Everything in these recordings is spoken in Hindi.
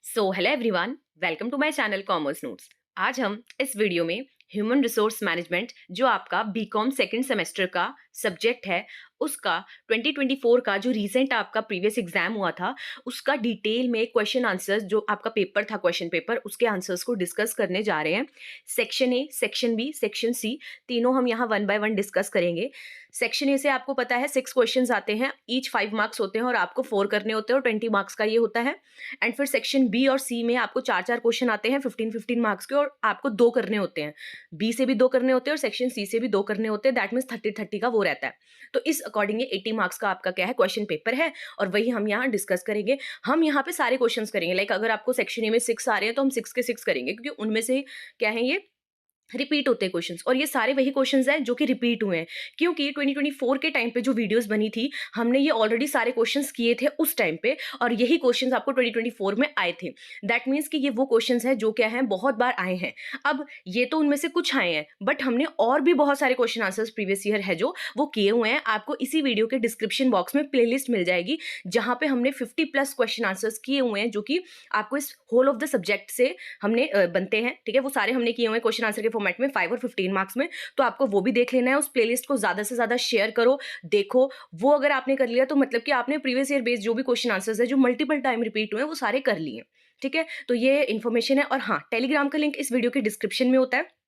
Hello everyone, welcome to my channel commerce notes. आज हम इस वीडियो में ह्यूमन रिसोर्स मैनेजमेंट जो आपका बीकॉम सेकंड सेमेस्टर का सब्जेक्ट है उसका 2024 का जो रीसेंट आपका प्रीवियस एग्जाम हुआ था उसका डिटेल में क्वेश्चन आंसर्स जो आपका पेपर था क्वेश्चन पेपर उसके आंसर्स को डिस्कस करने जा रहे हैं। Section A, section B, section C तीनों हम यहाँ वन बाय वन डिस्कस करेंगे। सेक्शन ए से आपको पता है 6 क्वेश्चंस आते हैं, ईच 5 मार्क्स होते हैं और आपको 4 करने होते हैं और 20 मार्क्स का ये होता है। एंड फिर सेक्शन बी और सी में आपको 4 क्वेश्चन आते हैं 15 मार्क्स के और आपको 2 करने होते हैं। बी से भी 2 करने होते हैं और सेक्शन सी से भी 2 करने होते हैं। दैट मीन्स 30 का वो रहता है। तो इस अकॉर्डिंग 80 मार्क्स का आपका क्या है क्वेश्चन पेपर है और वही हम यहाँ डिस्कस करेंगे। हम यहाँ पे सारे क्वेश्चंस करेंगे। लाइक अगर आपको सेक्शन ए में 6 आ रहे हैं तो हम 6 के 6 करेंगे क्योंकि उनमें से क्या है ये रिपीट होते हैं क्वेश्चंस और ये सारे वही क्वेश्चंस हैं जो कि रिपीट हुए हैं क्योंकि 2024 के टाइम पे जो वीडियोस बनी थी हमने ये ऑलरेडी सारे क्वेश्चंस किए थे उस टाइम पे और यही क्वेश्चंस आपको 2024 में आए थे। दैट मीन्स कि ये वो क्वेश्चंस हैं जो क्या हैं बहुत बार आए हैं। अब ये तो उनमें से कुछ आए हैं बट हमने और भी बहुत सारे क्वेश्चन आंसर्स प्रीवियस ईयर है जो वो किए हुए हैं। आपको इसी वीडियो के डिस्क्रिप्शन बॉक्स में प्लेलिस्ट मिल जाएगी जहाँ पे हमने 50+ क्वेश्चन आंसर्स किए हुए हैं जो कि आपको इस होल ऑफ द सब्जेक्ट से हमने बनते हैं। ठीक है, वो सारे हमने किए हुए हैं क्वेश्चन आंसर के फॉर्मेट में 5 और 15 मार्क्स में। तो आपको वो भी देख लेना है। उस प्लेलिस्ट को ज्यादा से ज्यादा शेयर करो, देखो। वो अगर आपने कर लिया तो मतलब कि आपने प्रीवियस ईयर बेस्ड जो भी क्वेश्चन आंसर्स है जो मल्टीपल टाइम रिपीट हुए हैं वो सारे कर लिए। ठीक है, तो ये इन्फॉर्मेशन है। और हाँ, टेलीग्राम का लिंक इस वीडियो के डिस्क्रिप्शन में होता है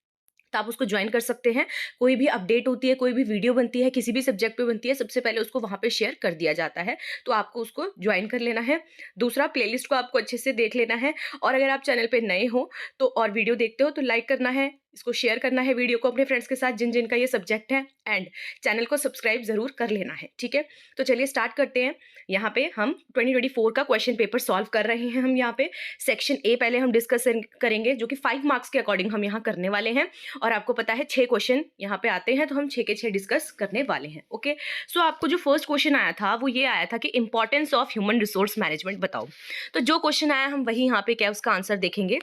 तो आप उसको ज्वाइन कर सकते हैं। कोई भी अपडेट होती है, कोई भी वीडियो बनती है, किसी भी सब्जेक्ट पे बनती है, सबसे पहले उसको वहां पे शेयर कर दिया जाता है। तो आपको उसको ज्वाइन कर लेना है। दूसरा, प्लेलिस्ट को आपको अच्छे से देख लेना है और अगर आप चैनल पे नए हो तो और वीडियो देखते हो तो लाइक करना है, इसको शेयर करना है वीडियो को अपने फ्रेंड्स के साथ जिन जिनका ये सब्जेक्ट है एंड चैनल को सब्सक्राइब जरूर कर लेना है। ठीक है, तो चलिए स्टार्ट करते हैं। यहाँ पे हम 2024 का क्वेश्चन पेपर सॉल्व कर रहे हैं। हम यहाँ पे सेक्शन ए पहले हम डिस्कस करेंगे जो कि 5 मार्क्स के अकॉर्डिंग हम यहाँ करने वाले हैं और आपको पता है 6 क्वेश्चन यहाँ पे आते हैं तो हम 6 के 6 डिस्कस करने वाले हैं। ओके, सो आपको जो फर्स्ट क्वेश्चन आया था वो ये आया था कि importance of human resource management बताओ। तो जो क्वेश्चन आया हम वही यहाँ पे क्या उसका आंसर देखेंगे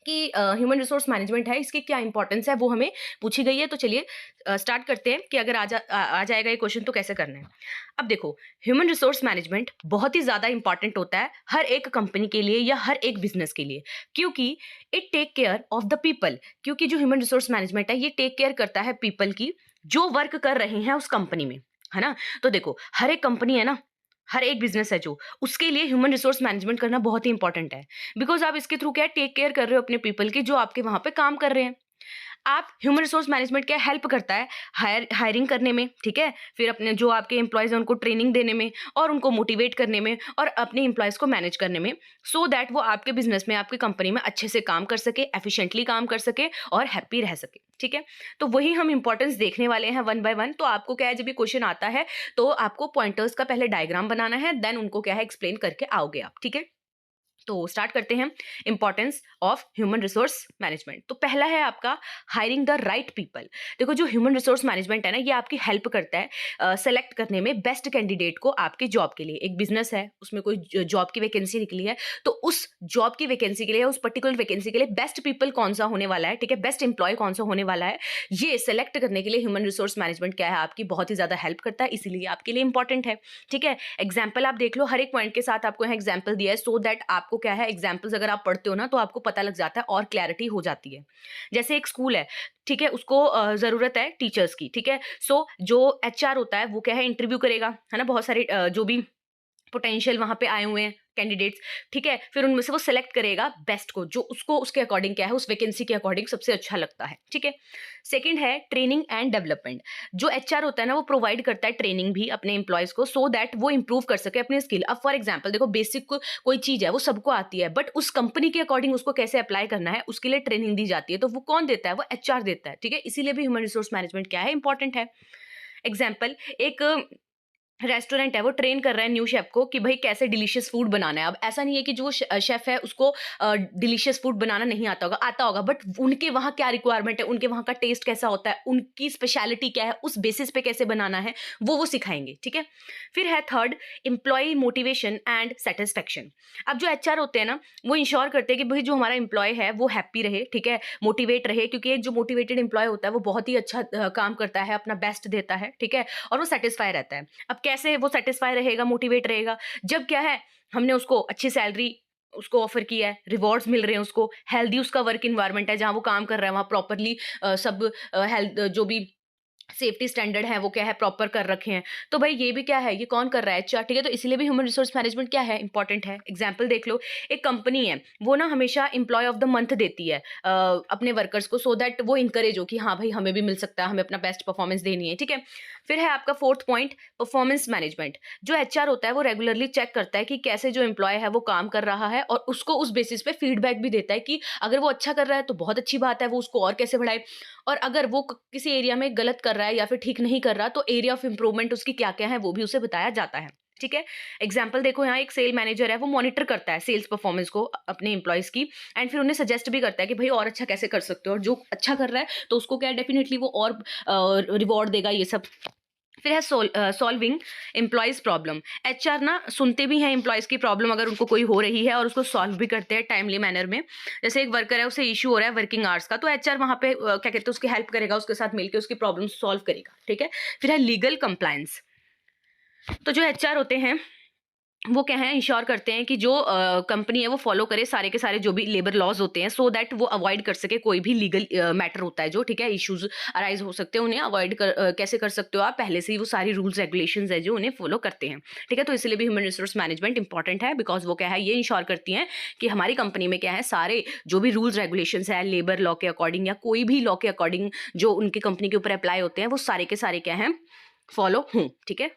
कि ह्यूमन रिसोर्स मैनेजमेंट है, इसकी क्या इंपॉर्टेंस है वो हमें पूछी गई है। तो चलिए स्टार्ट करते हैं कि अगर आ जाएगा ये क्वेश्चन तो कैसे करना है। अब देखो, ह्यूमन रिसोर्स मैनेजमेंट बहुत ही ज़्यादा इंपॉर्टेंट होता है हर एक कंपनी के लिए या हर एक बिजनेस के लिए क्योंकि it take care of the people. क्योंकि जो ह्यूमन रिसोर्स मैनेजमेंट है ये टेक केयर करता है पीपल की जो वर्क कर रहे हैं उस कंपनी में, है ना। तो देखो, हर एक कंपनी है ना, हर एक बिजनेस है जो, उसके लिए ह्यूमन रिसोर्स मैनेजमेंट करना बहुत ही इंपॉर्टेंट है बिकॉज आप इसके थ्रू क्या टेक केयर कर रहे हो अपने पीपल की जो आपके वहां पे काम कर रहे हैं। आप ह्यूमन रिसोर्स मैनेजमेंट क्या हेल्प करता है हायरिंग करने में, ठीक है, फिर अपने जो आपके एम्प्लॉयज हैं उनको ट्रेनिंग देने में और उनको मोटिवेट करने में और अपने एम्प्लॉयज को मैनेज करने में सो दैट वो आपके बिजनेस में आपकी कंपनी में अच्छे से काम कर सके, एफिशिएंटली काम कर सके और हैप्पी रह सके। ठीक है, तो वही हम इंपॉर्टेंस देखने वाले हैं वन बाय वन। तो आपको क्या है, जब ये क्वेश्चन आता है तो आपको पॉइंटर्स का पहले डायग्राम बनाना है, देन उनको क्या है एक्सप्लेन करके आओगे आप। ठीक है, तो स्टार्ट करते हैं। Importance of human resource management, तो पहला है आपका हायरिंग द राइट पीपल। देखो, जो ह्यूमन रिसोर्स मैनेजमेंट है ना ये आपकी हेल्प करता है सेलेक्ट करने में बेस्ट कैंडिडेट को आपके जॉब के लिए। एक बिजनेस है, उसमें कोई जॉब की वैकेंसी निकली है तो उस जॉब की वैकेंसी के लिए, उस पर्टिकुलर वैकेंसी के लिए बेस्ट पीपल कौन सा होने वाला है, ठीक है, बेस्ट एम्प्लॉय कौन सा होने वाला है, ये सेलेक्ट करने के लिए ह्यूमन रिसोर्स मैनेजमेंट क्या है आपकी बहुत ही ज्यादा हेल्प करता है, इसीलिए आपके लिए इंपॉर्टेंट है। ठीक है, एग्जाम्पल आप देख लो, हर एक पॉइंट के साथ आपको यहाँ एग्जाम्पल दिया है सो दैट आपको क्या है एग्जाम्पल्स अगर आप पढ़ते हो ना तो आपको पता लग जाता है और क्लैरिटी हो जाती है। जैसे एक स्कूल है, ठीक है, उसको जरूरत है टीचर्स की। ठीक है, सो जो एचआर होता है वो क्या है इंटरव्यू करेगा, है ना, बहुत सारे जो भी पोटेंशियल वहां पे आए हुए हैं कैंडिडेट्स। ठीक है, फिर उनमें से वो सिलेक्ट करेगा बेस्ट को जो उसको उसके अकॉर्डिंग क्या है उस वैकेंसी के अकॉर्डिंग सबसे अच्छा लगता है। ठीक है, सेकंड है ट्रेनिंग एंड डेवलपमेंट। जो एचआर होता है ना वो प्रोवाइड करता है ट्रेनिंग भी अपने एम्प्लॉयज को सो दैट वो इंप्रूव कर सके अपने स्किल। अब फॉर एग्जांपल देखो, बेसिक कोई चीज है वो सबको आती है बट उस कंपनी के अकॉर्डिंग उसको कैसे अप्लाई करना है उसके लिए ट्रेनिंग दी जाती है। तो वो कौन देता है, वो एचआर देता है। ठीक है, इसीलिए भी ह्यूमन रिसोर्स मैनेजमेंट क्या है इंपॉर्टेंट है। एग्जाम्पल, एक रेस्टोरेंट है वो ट्रेन कर रहा है न्यू शेफ को कि भाई कैसे डिलीशियस फूड बनाना है। अब ऐसा नहीं है कि जो शेफ है उसको डिलीशियस फूड बनाना नहीं आता होगा, आता होगा, बट उनके वहाँ क्या रिक्वायरमेंट है, उनके वहाँ का टेस्ट कैसा होता है, उनकी स्पेशलिटी क्या है, उस बेसिस पे कैसे बनाना है वो सिखाएंगे। ठीक है, फिर है third employee motivation and satisfaction. अब जो एचआर होते हैं ना वो इंश्योर करते हैं कि भाई जो हमारा एम्प्लॉय है वो हैप्पी रहे, ठीक है, मोटिवेट रहे, क्योंकि एक जो मोटिवेटेड एम्प्लॉय होता है वो बहुत ही अच्छा काम करता है, अपना बेस्ट देता है। ठीक है, और वो सेटिस्फाई रहता है। अब कैसे वो सेटिस्फाई रहेगा, मोटिवेट रहेगा, जब क्या है हमने उसको अच्छी सैलरी उसको ऑफर किया है, रिवॉर्ड्स मिल रहे हैं उसको, हेल्दी उसका वर्क इन्वायरमेंट है जहाँ वो काम कर रहा है, वहाँ प्रॉपरली सब हेल्थ जो भी सेफ्टी स्टैंडर्ड है वो क्या है प्रॉपर कर रखे हैं। तो भाई ये भी क्या है, ये कौन कर रहा है, एचआर, ठीक है। तो इसीलिए भी ह्यूमन रिसोर्स मैनेजमेंट क्या है, इंपॉर्टेंट है। एग्जाम्पल देख लो, एक कंपनी है वो ना हमेशा एम्प्लॉय ऑफ द मंथ देती है अपने वर्कर्स को, सो दैट वो इंकरेज हो कि हाँ भाई हमें भी मिल सकता है, हमें अपना बेस्ट परफॉर्मेंस देनी है, ठीक है। फिर है आपका फोर्थ पॉइंट, परफॉर्मेंस मैनेजमेंट। जो एचआर होता है वो रेगुलरली चेक करता है कि कैसे जो एम्प्लॉय है वो काम कर रहा है, और उसको उस बेसिस पे फीडबैक भी देता है कि अगर वो अच्छा कर रहा है तो बहुत अच्छी बात है, वो उसको और कैसे बढ़ाए, और अगर वो किसी एरिया में गलत कर रहा है या फिर ठीक नहीं कर रहा, तो एरिया ऑफ इंप्रूवमेंट उसकी क्या क्या है वो भी उसे बताया जाता है, ठीक है। एग्जाम्पल देखो, यहाँ एक सेल मैनेजर है, वो मॉनिटर करता है सेल्स परफॉर्मेंस को अपने एम्प्लॉयज की, एंड फिर उन्हें सजेस्ट भी करता है कि भाई और अच्छा कैसे कर सकते हो, और जो अच्छा कर रहा है तो उसको क्या डेफिनेटली वो और रिवॉर्ड देगा, ये सब। फिर है सॉल्विंग एम्प्लॉयज प्रॉब्लम। एचआर ना सुनते भी हैं एम्प्लॉयज की प्रॉब्लम अगर उनको कोई हो रही है, और उसको सॉल्व भी करते हैं टाइमली मैनर में। जैसे एक वर्कर है, उसे इशू हो रहा है वर्किंग आवर्स का, तो एचआर वहां पे क्या कहते हैं उसकी हेल्प करेगा, उसके साथ मिलकर उसकी प्रॉब्लम सॉल्व करेगा, ठीक है। फिर है लीगल कंप्लायंस। तो जो एचआर होते हैं वो क्या है, इंश्योर करते हैं कि जो कंपनी है वो फॉलो करे सारे के सारे जो भी लेबर लॉज होते हैं, सो दैट वो अवॉइड कर सके कोई भी लीगल मैटर होता है जो, ठीक है, इश्यूज अराइज हो सकते हैं, उन्हें अवॉइड कैसे कर सकते हो आप, पहले से ही वो सारी रूल्स रेगुलेशंस है जो उन्हें फॉलो करते हैं, ठीक है। तो इसलिए भी ह्यूमन रिसोर्स मैनेजमेंट इंपॉर्टेंट है, बिकॉज वो क्या है, ये इंश्योर करती हैं कि हमारी कंपनी में क्या है, सारे जो भी रूल्स रेगुलेशंस है लेबर लॉ के अकॉर्डिंग या कोई भी लॉ के अकॉर्डिंग जो उनकी कंपनी के ऊपर अप्लाई होते हैं, वो सारे के सारे क्या हैं, फॉलो हूँ, ठीक है,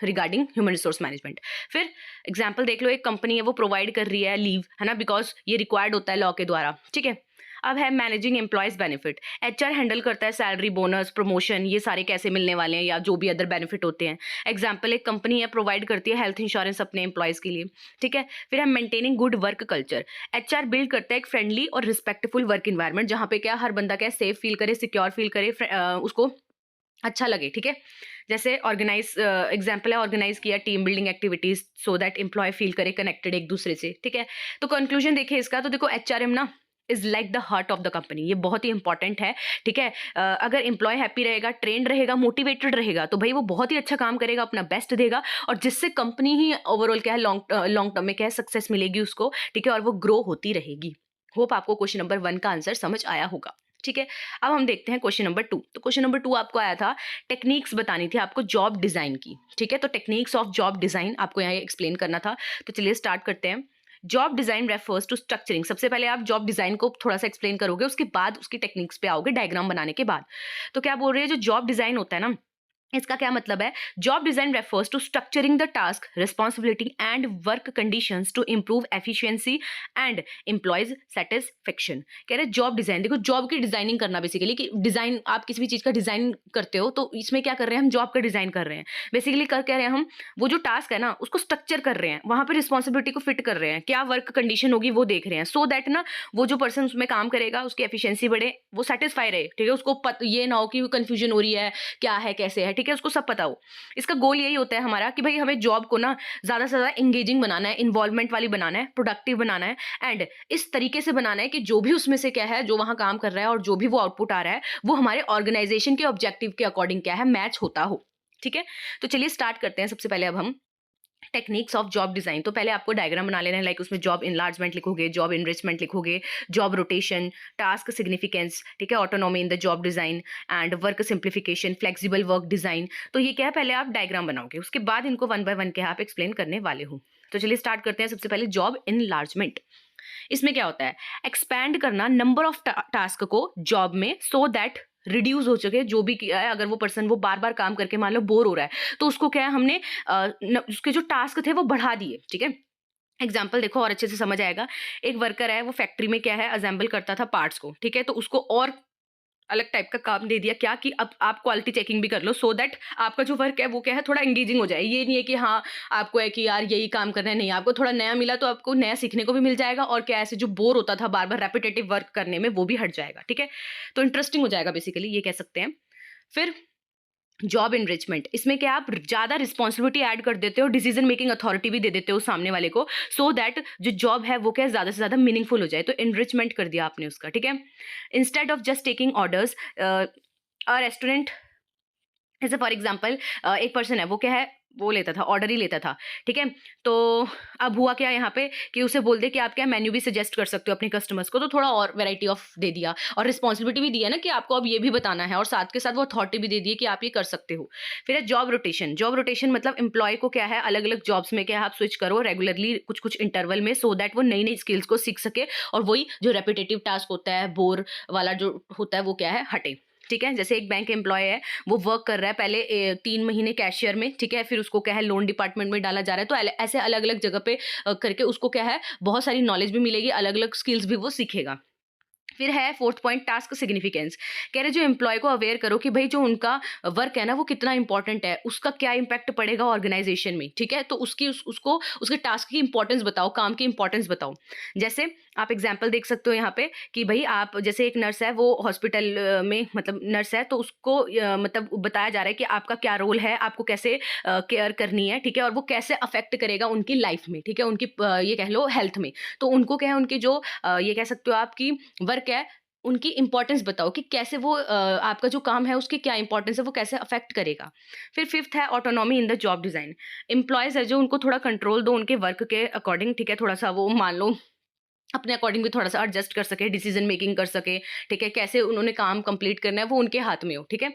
रिगार्डिंग ह्यूमन रिसोर्स मैनेजमेंट। फिर एग्जाम्पल देख लो, एक कंपनी है वो प्रोवाइड कर रही है लीव, है ना, बिकॉज ये रिक्वायर्ड होता है लॉ के द्वारा, ठीक है। अब है managing employees benefit. HR handle करता है सैलरी, बोनस, प्रमोशन, ये सारे कैसे मिलने वाले हैं या जो भी अदर बेनिफिट होते हैं। एग्जाम्पल, एक कंपनी है प्रोवाइड करती है हेल्थ इंश्योरेंस अपने एम्प्लॉयज के लिए, ठीक है। फिर है maintaining good work culture. HR build करता है एक फ्रेंडली और रिस्पेक्टफुल वर्क इन्वायरमेंट, जहाँ पे क्या हर बंदा क्या सेफ फील करे, सिक्योर फील करे, उसको अच्छा लगे, ठीक है। जैसे ऑर्गेनाइज एग्जाम्पल है, ऑर्गेनाइज किया team building activities so that employee feel करे कनेक्टेड एक दूसरे से, ठीक है। तो कंक्लूजन देखिए इसका, तो देखो एचआरएम ना is like the heart of the company, ये बहुत ही इंपॉर्टेंट है, ठीक है। अगर एम्प्लॉय हैप्पी रहेगा, ट्रेंड रहेगा, मोटिवेटेड रहेगा, तो भाई वो बहुत ही अच्छा काम करेगा, अपना बेस्ट देगा, और जिससे कंपनी ही ओवरऑल क्या है लॉन्ग टर्म में क्या है सक्सेस मिलेगी उसको, ठीक है, और वो ग्रो होती रहेगी। होप आपको क्वेश्चन नंबर 1 का आंसर समझ आया होगा, ठीक है। अब हम देखते हैं क्वेश्चन नंबर 2। तो क्वेश्चन नंबर 2 आपको आया था, टेक्निक्स बतानी थी आपको जॉब डिजाइन की, ठीक है। तो टेक्निक्स ऑफ जॉब डिजाइन आपको यहाँ एक्सप्लेन करना था, तो चलिए स्टार्ट करते हैं। Job design refers to structuring. सबसे पहले आप जॉब डिजाइन को थोड़ा सा एक्सप्लेन करोगे, उसके बाद उसकी टेक्निक्स पे आओगे डायग्राम बनाने के बाद। तो क्या बोल रहे हैं, जो जॉब डिजाइन होता है ना, इसका क्या मतलब है, job design refers to structuring the task, responsibility and work conditions to improve efficiency and employees satisfaction. कह रहे जॉब डिजाइन, देखो जॉब की डिजाइनिंग करना बेसिकली, कि डिजाइन आप किसी भी चीज का डिजाइन करते हो, तो इसमें क्या कर रहे हैं हम, जॉब का डिजाइन कर रहे हैं बेसिकली। कर कह रहे हैं हम, वो जो टास्क है ना उसको स्ट्रक्चर कर रहे हैं, वहां पर रिस्पॉन्सिबिलिटी को फिट कर रहे हैं, क्या वर्क कंडीशन होगी वो देख रहे हैं, सो दैट ना वो जो पर्सन उसमें काम करेगा उसकी एफिशिएंसी बढ़े, वो सेटिस्फाई रहे, ठीक है, उसको ये ना हो कि कंफ्यूजन हो रही है क्या है कैसे है, ठीक है, उसको सब पता हो। इसका गोल यही होता है हमारा कि भाई हमें जॉब को ना ज्यादा से ज्यादा एंगेजिंग बनाना है, इन्वॉल्वमेंट वाली बनाना है, प्रोडक्टिव बनाना है, एंड इस तरीके से बनाना है कि जो भी उसमें से क्या है, जो वहां काम कर रहा है और जो भी वो आउटपुट आ रहा है, वो हमारे ऑर्गेनाइजेशन के ऑब्जेक्टिव के अकॉर्डिंग क्या है, मैच होता हो, ठीक है। तो चलिए स्टार्ट करते हैं। सबसे पहले अब हम टेक्निक्स ऑफ जॉब डिजाइन, तो पहले आपको डायग्राम बना लेना है, लाइक उसमें जॉब इनलार्जमेंट लिखोगे, जॉब इनरिचमेंट लिखोगे, जॉब रोटेशन, टास्क सिग्निफिकेंस, ठीक है, autonomy in the job design and work simplification, flexible work design. तो ये क्या है, पहले आप डायग्राम बनाओगे, उसके बाद इनको 1 बाय 1 के आप एक्सप्लेन करने वाले हो। तो चलिए स्टार्ट करते हैं। सबसे पहले जॉब इनलार्जमेंट, इसमें क्या होता है, एक्सपैंड करना नंबर ऑफ टास्क को जॉब में, सो दैट रिड्यूस हो सके, जो भी किया है, अगर वो पर्सन वो बार बार काम करके मान लो बोर हो रहा है, तो उसको क्या है हमने उसके जो टास्क थे वो बढ़ा दिए, ठीक है। एग्जाम्पल देखो और अच्छे से समझ आएगा। एक वर्कर है, वो फैक्ट्री में क्या है असेंबल करता था पार्ट्स को, ठीक है, तो उसको और अलग टाइप का काम दे दिया, क्या कि अब आप क्वालिटी चेकिंग भी कर लो, सो दैट आपका जो वर्क है वो क्या है थोड़ा एंगेजिंग हो जाए। ये नहीं है कि हाँ आपको है कि यार यही काम करना है, नहीं, आपको थोड़ा नया मिला तो आपको नया सीखने को भी मिल जाएगा, और क्या ऐसे जो बोर होता था बार बार रेपिटेटिव वर्क करने में वो भी हट जाएगा, ठीक है। तो इंटरेस्टिंग हो जाएगा बेसिकली, ये कह सकते हैं। फिर जॉब इनरिचमेंट, इसमें क्या आप ज्यादा रिस्पॉन्सिबिलिटी ऐड कर देते हो, डिसीजन मेकिंग अथॉरिटी भी दे देते हो सामने वाले को, सो दैट जो जॉब है वो क्या ज्यादा से ज्यादा मीनिंगफुल हो जाए, तो इनरिचमेंट कर दिया आपने उसका, ठीक है। Instead of just taking orders, restaurant, जैसे फॉर एग्जाम्पल एक पर्सन है, वो क्या है वो लेता था, ऑर्डर ही लेता था, ठीक है? तो अब हुआ क्या यहाँ पे कि उसे बोल दे कि आप क्या मेन्यू भी सजेस्ट कर सकते हो अपने कस्टमर्स को, तो थोड़ा और वैरायटी ऑफ दे दिया और रिस्पॉन्सिबिलिटी भी दी है ना कि आपको अब ये भी बताना है, और साथ के साथ वो अथॉरिटी भी दे दी है कि आप ये कर सकते हो। फिर है जॉब रोटेशन। जॉब रोटेशन मतलब एम्प्लॉय को क्या है, अलग-अलग जॉब्स में क्या है आप स्विच करो रेगुलरली कुछ-कुछ इंटरवल में, सो दैट वो नई-नई स्किल्स को सीख सके और वही जो रेपिटेटिव टास्क होता है, बोर वाला जो होता है वो क्या है, हटे। ठीक है? जैसे एक बैंक एम्प्लॉयी है, वो वर्क कर रहा है पहले 3 महीने कैशियर में, ठीक है? फिर उसको क्या है लोन डिपार्टमेंट में डाला जा रहा है, तो ऐसे अलग-अलग जगह पे करके उसको क्या है बहुत सारी नॉलेज भी मिलेगी, अलग-अलग स्किल्स भी वो सीखेगा। फिर है फोर्थ पॉइंट टास्क सिग्निफिकेंस। कह रहे जो एम्प्लॉय को अवेयर करो कि भाई जो उनका वर्क है ना वो कितना इंपॉर्टेंट है, उसका क्या इम्पैक्ट पड़ेगा ऑर्गेनाइजेशन में, ठीक है? तो उसको उसके टास्क की इंपॉर्टेंस बताओ, काम की इंपॉर्टेंस बताओ। जैसे आप एग्जाम्पल देख सकते हो यहाँ पे कि भाई आप जैसे एक नर्स है, वो हॉस्पिटल में मतलब नर्स है, तो उसको मतलब बताया जा रहा है कि आपका क्या रोल है, आपको कैसे केयर करनी है, ठीक है? और वो कैसे अफेक्ट करेगा उनकी लाइफ में, ठीक है? उनकी ये कह लो हेल्थ में। तो उनको क्या है उनकी जो ये कह सकते हो आपकी वर्क है, उनकी इम्पोर्टेंस बताओ कि कैसे वो आपका जो काम है उसकी क्या इम्पोर्टेंस है, वो कैसे अफेक्ट करेगा। फिर फिफ्थ है autonomy in the job design. Employees है जो उनको थोड़ा कंट्रोल दो उनके वर्क के अकॉर्डिंग, ठीक है? थोड़ा सा वो मान लो अपने अकॉर्डिंग भी थोड़ा सा एडजस्ट कर सके, डिसीजन मेकिंग कर सके, ठीक है? कैसे उन्होंने काम कंप्लीट करना है वो उनके हाथ में हो, ठीक है?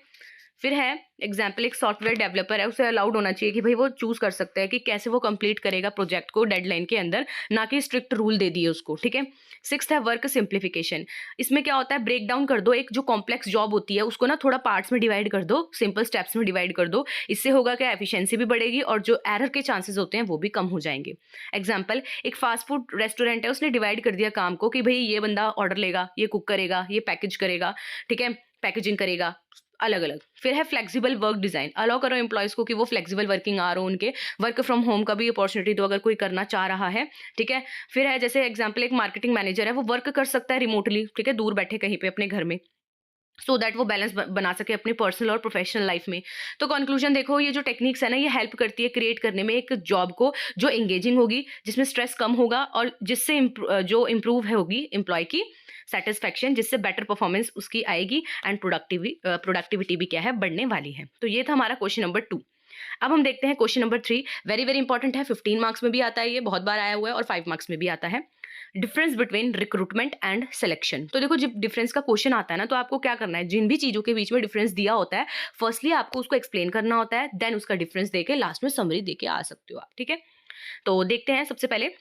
फिर है एग्जाम्पल एक सॉफ्टवेयर डेवलपर है, उसे अलाउड होना चाहिए कि भाई वो चूज कर सकता है कि कैसे वो कंप्लीट करेगा प्रोजेक्ट को डेडलाइन के अंदर, ना कि स्ट्रिक्ट रूल दे दिए उसको, ठीक है? सिक्स्थ है वर्क सिंप्लीफिकेशन। इसमें क्या होता है, ब्रेक डाउन कर दो एक जो कॉम्प्लेक्स जॉब होती है उसको ना थोड़ा पार्ट्स में डिवाइड कर दो, सिंपल स्टेप्स में डिवाइड कर दो। इससे होगा क्या, एफिशिएंसी भी बढ़ेगी और जो एरर के चांसेस होते हैं वो भी कम हो जाएंगे। एग्जाम्पल एक फास्ट फूड रेस्टोरेंट है, उसने डिवाइड कर दिया काम को कि भाई ये बंदा ऑर्डर लेगा, ये कुक करेगा, ये पैकेज करेगा, ठीक है? पैकेजिंग करेगा, अलग अलग। फिर है फ्लेक्सिबल वर्क डिजाइन। अलाउ करो एम्प्लॉयज को कि वो फ्लेक्सिबल वर्किंग आ रहा हो, उनके वर्क फ्रॉम होम का भी अपॉर्चुनिटी दो अगर कोई करना चाह रहा है, ठीक है? फिर है जैसे एग्जाम्पल एक मार्केटिंग मैनेजर है, वो वर्क कर सकता है रिमोटली, ठीक है? दूर बैठे कहीं पे अपने घर में, सो दैट वो बैलेंस बना सके अपनी पर्सनल और प्रोफेशनल लाइफ में। तो कंक्लूजन देखो, ये जो टेक्निक्स है ना ये हेल्प करती है क्रिएट करने में एक जॉब को जो एंगेजिंग होगी, जिसमें स्ट्रेस कम होगा और जिससे जो इम्प्रूव होगी एम्प्लॉय की सेटिस्फेक्शन, जिससे बेटर परफॉर्मेंस उसकी आएगी एंड प्रोडक्टिविटी भी क्या है बढ़ने वाली है। तो ये था हमारा क्वेश्चन नंबर 2। अब हम देखते हैं question number 3। Very very important है, 15 मार्क्स में भी आता है, ये बहुत बार आया हुआ है, और 5 मार्क्स में भी आता है। Difference between recruitment and selection. तो देखो जब डिफरेंस का क्वेश्चन आता है ना, तो आपको क्या करना है, जिन भी चीजों के बीच में डिफरेंस दिया होता है फर्स्टली आपको उसको एक्सप्लेन करना होता है, देन उसका डिफरेंस देके लास्ट में समरी देके आ सकते हो आप, ठीक है? तो देखते हैं सबसे पहले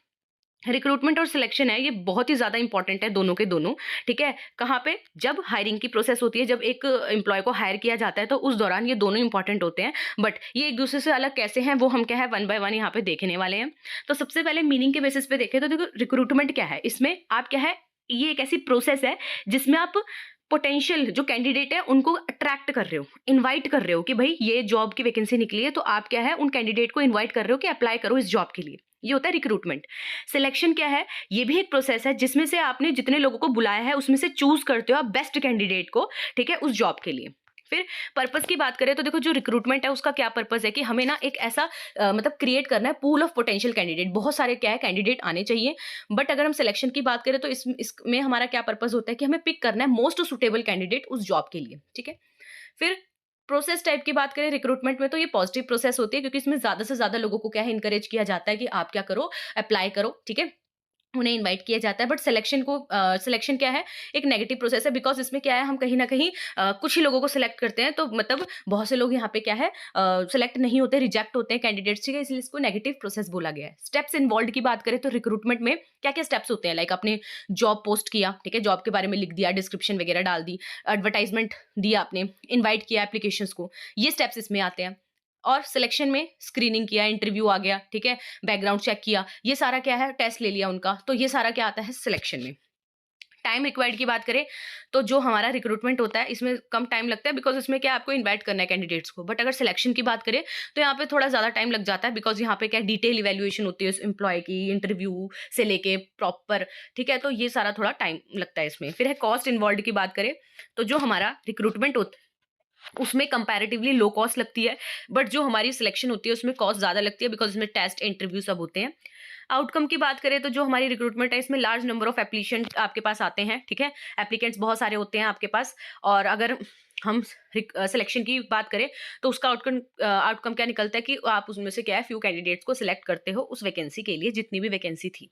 रिक्रूटमेंट और सिलेक्शन है, ये बहुत ही ज्यादा इंपॉर्टेंट है दोनों के दोनों, ठीक है? कहाँ पे, जब हायरिंग की प्रोसेस होती है, जब एक एम्प्लॉय को हायर किया जाता है तो उस दौरान ये दोनों इंपॉर्टेंट होते हैं, बट ये एक दूसरे से अलग कैसे हैं वो हम क्या है वन बाय वन यहाँ पे देखने वाले हैं। तो सबसे पहले मीनिंग के बेसिस पे देखें तो देखो रिक्रूटमेंट क्या है, इसमें आप क्या है, ये एक ऐसी प्रोसेस है जिसमें आप पोटेंशियल जो कैंडिडेट है उनको अट्रैक्ट कर रहे हो, इनवाइट कर रहे हो कि भाई ये जॉब की वैकेंसी निकली है, तो आप क्या है उन कैंडिडेट को इनवाइट कर रहे हो कि अप्लाई करो इस जॉब के लिए। ये होता है रिक्रूटमेंट। सिलेक्शन क्या है, ये भी एक प्रोसेस है जिसमें से आपने जितने लोगों को बुलाया है उसमें से चूज करते हो आप बेस्ट कैंडिडेट को, ठीक है, उस जॉब के लिए। फिर पर्पस की बात करें तो देखो जो रिक्रूटमेंट है उसका क्या पर्पस है कि हमें ना एक ऐसा मतलब क्रिएट करना है पूल ऑफ पोटेंशियल कैंडिडेट, बहुत सारे क्या है कैंडिडेट आने चाहिए। बट अगर हम सिलेक्शन की बात करें तो इसमें हमारा क्या पर्पस होता है कि हमें पिक करना है मोस्ट सुटेबल कैंडिडेट उस जॉब के लिए, ठीक है? फिर प्रोसेस टाइप की बात करें रिक्रूटमेंट में तो ये पॉजिटिव प्रोसेस होती है, क्योंकि इसमें ज्यादा से ज्यादा लोगों को क्या है इनकरेज किया जाता है कि आप क्या करो, अप्लाई करो, ठीक है? उन्हें इनवाइट किया जाता है। बट सिलेक्शन क्या है, एक नेगेटिव प्रोसेस है, बिकॉज इसमें क्या है हम कहीं ना कहीं कुछ ही लोगों को सिलेक्ट करते हैं, तो मतलब बहुत से लोग यहाँ पे क्या है सिलेक्ट नहीं होते, रिजेक्ट होते हैं कैंडिडेट्स, ठीक है? इसलिए इसको नेगेटिव प्रोसेस बोला गया है। स्टेप्स इन्वॉल्व की बात करें तो रिक्रूटमेंट में क्या क्या स्टेप्स होते हैं, लाइक आपने जॉब पोस्ट किया, ठीक है, जॉब के बारे में लिख दिया, डिस्क्रिप्शन वगैरह डाल दी, एडवर्टाइजमेंट दिया आपने, इन्वाइट किया एप्लीकेशंस को, ये स्टेप्स इसमें आते हैं। और सिलेक्शन में स्क्रीनिंग किया, इंटरव्यू आ गया, ठीक है, बैकग्राउंड चेक किया, ये सारा क्या है, टेस्ट ले लिया उनका, तो ये सारा क्या आता है सिलेक्शन में। टाइम रिक्वायर्ड की बात करें तो जो हमारा रिक्रूटमेंट होता है इसमें कम टाइम लगता है, बिकॉज इसमें क्या आपको इनवाइट करना है कैंडिडेट्स को। बट अगर सिलेक्शन की बात करें तो यहाँ पे थोड़ा ज्यादा टाइम लग जाता है, बिकॉज यहाँ पे क्या डिटेल इवेल्युएशन होती है उस एम्प्लॉय की, इंटरव्यू से लेके प्रॉपर, ठीक है? तो ये सारा थोड़ा टाइम लगता है इसमें। फिर है कॉस्ट इन्वॉल्व की बात करें तो जो हमारा रिक्रूटमेंट होता है उसमें कंपैरेटिवली लो कॉस्ट लगती है, बट जो हमारी सिलेक्शन होती है उसमें कॉस्ट ज्यादा लगती है, बिकॉज इसमें टेस्ट इंटरव्यू सब होते हैं। आउटकम की बात करें तो जो हमारी रिक्रूटमेंट है इसमें लार्ज नंबर ऑफ एप्लीकेंट आपके पास आते हैं, ठीक है? एप्लीकेंट्स बहुत सारे होते हैं आपके पास, और अगर हम सिलेक्शन की बात करें तो उसका आउटकम क्या निकलता है कि आप उसमें से क्या है फ्यू कैंडिडेट्स को सिलेक्ट करते हो उस वैकेंसी के लिए जितनी भी वैकेंसी थी।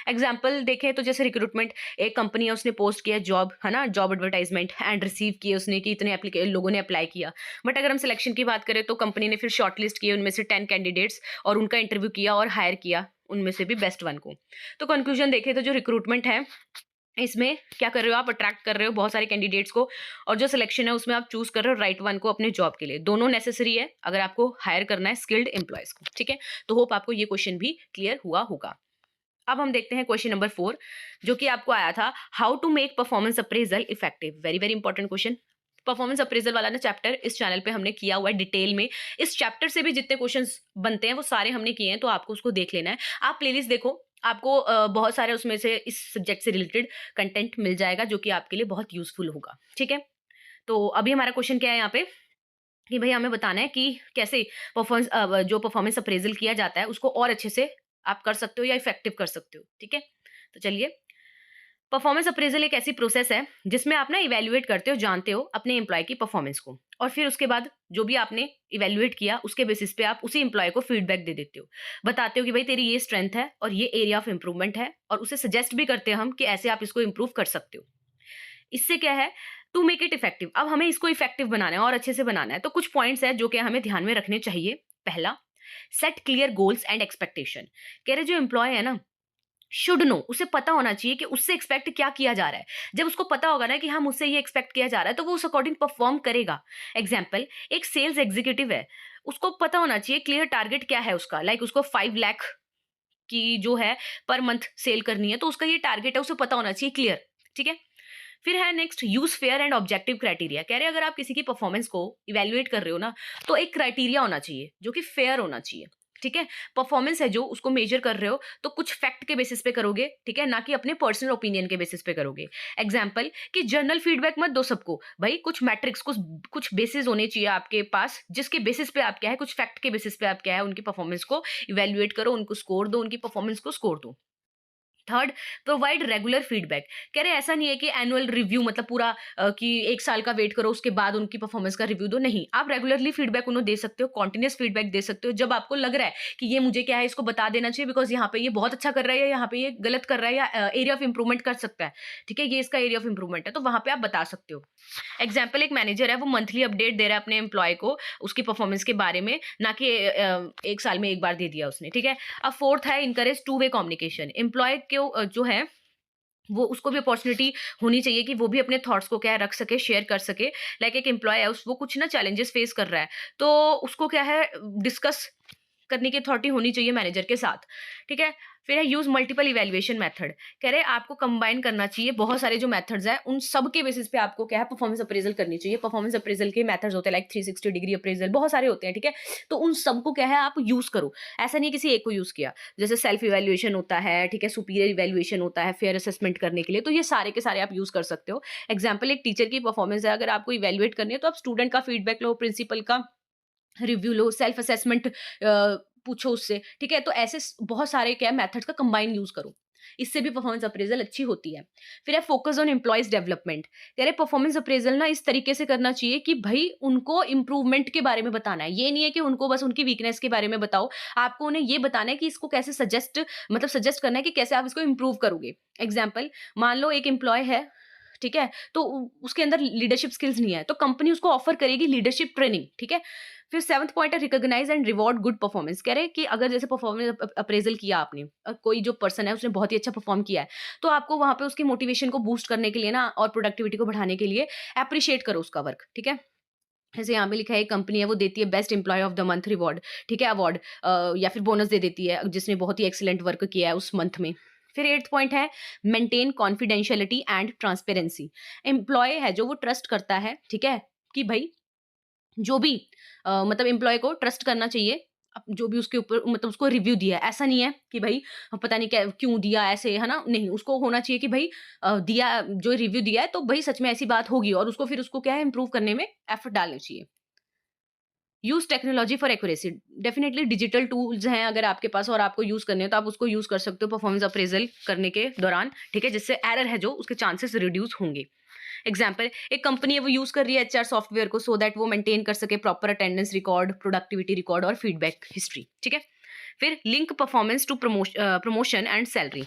एग्जाम्पल देखें तो जैसे रिक्रूटमेंट, एक कंपनी है उसने पोस्ट किया जॉब, है ना, जॉब एडवर्टाइजमेंट एंड रिसीव किए उसने कि इतने लोगों ने अप्लाई किया। बट अगर हम सिलेक्शन की बात करें तो कंपनी ने फिर शॉर्टलिस्ट किए उनमें से 10 कैंडिडेट्स और उनका इंटरव्यू किया और हायर किया उनमें से भी बेस्ट वन को। तो कंक्लूजन देखें तो जो रिक्रूटमेंट है इसमें क्या कर रहे हो, आप अट्रैक्ट कर रहे हो बहुत सारे कैंडिडेट्स को, और जो सिलेक्शन है उसमें आप चूज कर रहे हो राइट वन को अपने जॉब के लिए। दोनों नेसेसरी है अगर आपको हायर करना है स्किल्ड एम्प्लॉयज को। ठीक है, तो होप आपको ये क्वेश्चन भी क्लियर हुआ होगा। अब हम देखते हैं क्वेश्चन नंबर 4 जो कि आपको आया था, how to make performance appraisal effective. Very very important question. Performance appraisal वाला ना चैप्टर इस चैनल पे हमने किया हुआ है डिटेल में। इस चैप्टर से भी जितने क्वेश्चंस बनते हैं वो सारे हमने किए हैं, तो आपको उसको देख लेना है। आप प्लेलिस्ट देखो, आपको बहुत सारे उसमें से इस सब्जेक्ट से रिलेटेड कंटेंट मिल जाएगा जो कि आपके लिए बहुत यूजफुल होगा। ठीक है, तो अभी हमारा क्वेश्चन क्या है यहाँ पे कि भाई हमें बताना है कि कैसे परफॉर्मेंस अप्रेजल किया जाता है उसको और अच्छे से आप कर सकते हो या इफेक्टिव कर सकते हो। ठीक है, तो चलिए, परफॉर्मेंस अप्रेजल एक ऐसी प्रोसेस है जिसमें आप ना इवेल्युएट करते हो, जानते हो अपने एम्प्लॉय की परफॉर्मेंस को, और फिर उसके बाद जो भी आपने इवेल्युएट किया उसके बेसिस पे आप उसी एम्प्लॉय को फीडबैक दे देते हो, बताते हो कि भाई तेरी ये स्ट्रेंथ है और ये एरिया ऑफ इम्प्रूवमेंट है, और उसे सजेस्ट भी करते हैं हम कि ऐसे आप इसको इम्प्रूव कर सकते हो। इससे क्या है, टू मेक इट इफेक्टिव, अब हमें इसको इफेक्टिव बनाना है और अच्छे से बनाना है। तो कुछ पॉइंट्स है जो कि हमें ध्यान में रखने चाहिए। पहला, set clear goals and expectation. कह रहे जो एम्प्लॉय है ना, शुड नो, उसे पता होना चाहिए कि उससे एक्सपेक्ट क्या किया जा रहा है। जब उसको पता होगा ना कि हम उससे ये एक्सपेक्ट किया जा रहा है तो वो उस अकॉर्डिंग परफॉर्म करेगा। एग्जाम्पल, एक सेल्स एग्जीक्यूटिव है, उसको पता होना चाहिए क्लियर टारगेट क्या है उसका, लाइक उसको 5 लाख की जो है पर मंथ सेल करनी है, तो उसका ये टारगेट है, उसे पता होना चाहिए क्लियर। ठीक है, फिर है next, use fair and objective criteria. कह रहे हैं अगर आप किसी की परफॉर्मेंस को इवेल्युएट कर रहे हो ना, तो एक क्राइटेरिया होना चाहिए जो कि फेयर होना चाहिए। ठीक है, परफॉर्मेंस है जो उसको मेजर कर रहे हो तो कुछ फैक्ट के बेसिस पे करोगे, ठीक है, ना कि अपने पर्सनल ओपिनियन के बेसिस पे करोगे। एग्जाम्पल कि जनरल फीडबैक मत दो सबको, भाई कुछ मैट्रिक्स, कुछ बेसिस होने चाहिए आपके पास जिसके बेसिस पे आप क्या है, कुछ फैक्ट के बेसिस पे आप क्या है उनकी परफॉर्मेंस को इवेल्युएट करो, उनको स्कोर दो, उनकी परफॉर्मेंस को स्कोर दो। Third, provide regular feedback. कह रहे ऐसा नहीं है कि एनुअल रिव्यू मतलब पूरा कि 1 साल का वेट करो उसके बाद उनकी परफॉर्मेंस का रिव्यू दो, नहीं, आप रेगुलरली फीडबैक उन्हें दे सकते हो, कॉन्टिन्यूस फीडबैक दे सकते हो। जब आपको लग रहा है कि ये मुझे क्या है इसको बता देना चाहिए बिकॉज यहाँ पे ये बहुत अच्छा कर रहा है या यहाँ पे ये गलत कर रहा है या एरिया ऑफ इंप्रूवमेंट कर सकता है, ठीक है, ये इसका एरिया ऑफ इंप्रूवमेंट है, तो वहां पे आप बता सकते हो। एग्जाम्पल, एक मैनेजर है वो मंथली अपडेट दे रहा है अपने एम्प्लॉय को उसकी परफॉर्मेंस के बारे में, ना कि 1 साल में एक बार दे दिया उसने। ठीक है, अब फोर्थ है, encourage two way communication. Employee को जो है वो उसको भी अपॉर्चुनिटी होनी चाहिए कि वो भी अपने थॉट्स को क्या है रख सके, शेयर कर सके। लाइक एक एम्प्लॉय है वो कुछ ना चैलेंजेस फेस कर रहा है तो उसको क्या है डिस्कस करने की अथॉरिटी होनी चाहिए मैनेजर के साथ। ठीक है, फिर है यूज मल्टीपल इवेल्युएशन मेथड। कह रहे आपको कंबाइन करना चाहिए बहुत सारे जो मेथड्स हैं उन सब के बेसिस पे आपको क्या है परफॉर्मेंस अप्रेजल करनी चाहिए। परफॉर्मेंस अप्रेजल के मेथड्स होते हैं लाइक 360 डिग्री अप्रेजल, बहुत सारे होते हैं। ठीक है, तो उन सबको क्या है आप यूज करो, ऐसा नहीं किसी एक को यूज किया। जैसे सेल्फ इवेल्युएशन होता है, ठीक है, सुपीरियर इवेल्युएशन होता है फेयर असेसमेंट करने के लिए, तो ये सारे के सारे आप यूज कर सकते हो। एग्जाम्पल, एक टीचर की परफॉर्मेंस है, अगर आपको इवेल्युएट करनी है तो आप स्टूडेंट का फीडबैक लो, प्रिंसिपल का रिव्यू लो, सेल्फ असेसमेंट पूछो उससे। ठीक है, तो ऐसे बहुत सारे क्या मेथड्स का कंबाइन यूज करो, इससे भी परफॉर्मेंस अप्रेजल अच्छी होती है। फिर है फोकस ऑन एम्प्लॉयज डेवलपमेंट। कह रहे परफॉर्मेंस अप्रेजल ना इस तरीके से करना चाहिए कि भाई उनको इंप्रूवमेंट के बारे में बताना है, ये नहीं है कि उनको बस उनकी वीकनेस के बारे में बताओ, आपको उन्हें ये बताना है कि इसको कैसे सजेस्ट करना है कि कैसे आप इसको इंप्रूव करोगे। एग्जाम्पल, मान लो एक एम्प्लॉय है, ठीक है, तो उसके अंदर लीडरशिप स्किल्स नहीं है तो कंपनी उसको ऑफर करेगी लीडरशिप ट्रेनिंग। ठीक है, फिर 7th पॉइंट है recognise and reward good performance. कह रहे हैं कि अगर जैसे परफॉर्मेंस अप्रेजल किया आपने और कोई जो पर्सन है उसने बहुत ही अच्छा परफॉर्म किया है तो आपको वहां पे उसकी मोटिवेशन को बूस्ट करने के लिए ना और प्रोडक्टिविटी को बढ़ाने के लिए अप्रिशिएट करो उसका वर्क। ठीक है, जैसे यहाँ पे लिखा है कंपनी है वो देती है best employee of the month reward, ठीक है, अवार्ड या फिर बोनस दे देती है जिसने बहुत ही एक्सीलेंट वर्क किया है उस मंथ में। फिर 8th पॉइंट है maintain confidentiality and transparency. Employee है जो वो ट्रस्ट करता है, ठीक है, कि भाई जो भी मतलब एम्प्लॉय को ट्रस्ट करना चाहिए जो भी उसके ऊपर मतलब उसको रिव्यू दिया है। ऐसा नहीं है कि भाई पता नहीं क्या क्यों दिया ऐसे, है ना, नहीं, उसको होना चाहिए कि भाई दिया जो रिव्यू दिया है तो भाई सच में ऐसी बात होगी और उसको फिर उसको क्या है इंप्रूव करने में एफर्ट डालना चाहिए। Use technology for accuracy. Definitely digital tools हैं अगर आपके पास और आपको यूज करने हो तो आप उसको यूज कर सकते हो परफॉर्मेंस अप्रेजल करने के दौरान, ठीक है, जिससे एरर है जो उसके चांसेस रिड्यूस होंगे। एग्जाम्पल, एक कंपनी है वो यूज कर रही है एचआर सॉफ्टवेयर को सो दैट वो मेंटेन कर सके proper attendance record, productivity record और फीडबैक हिस्ट्री, ठीक है। फिर link performance to promotion and salary.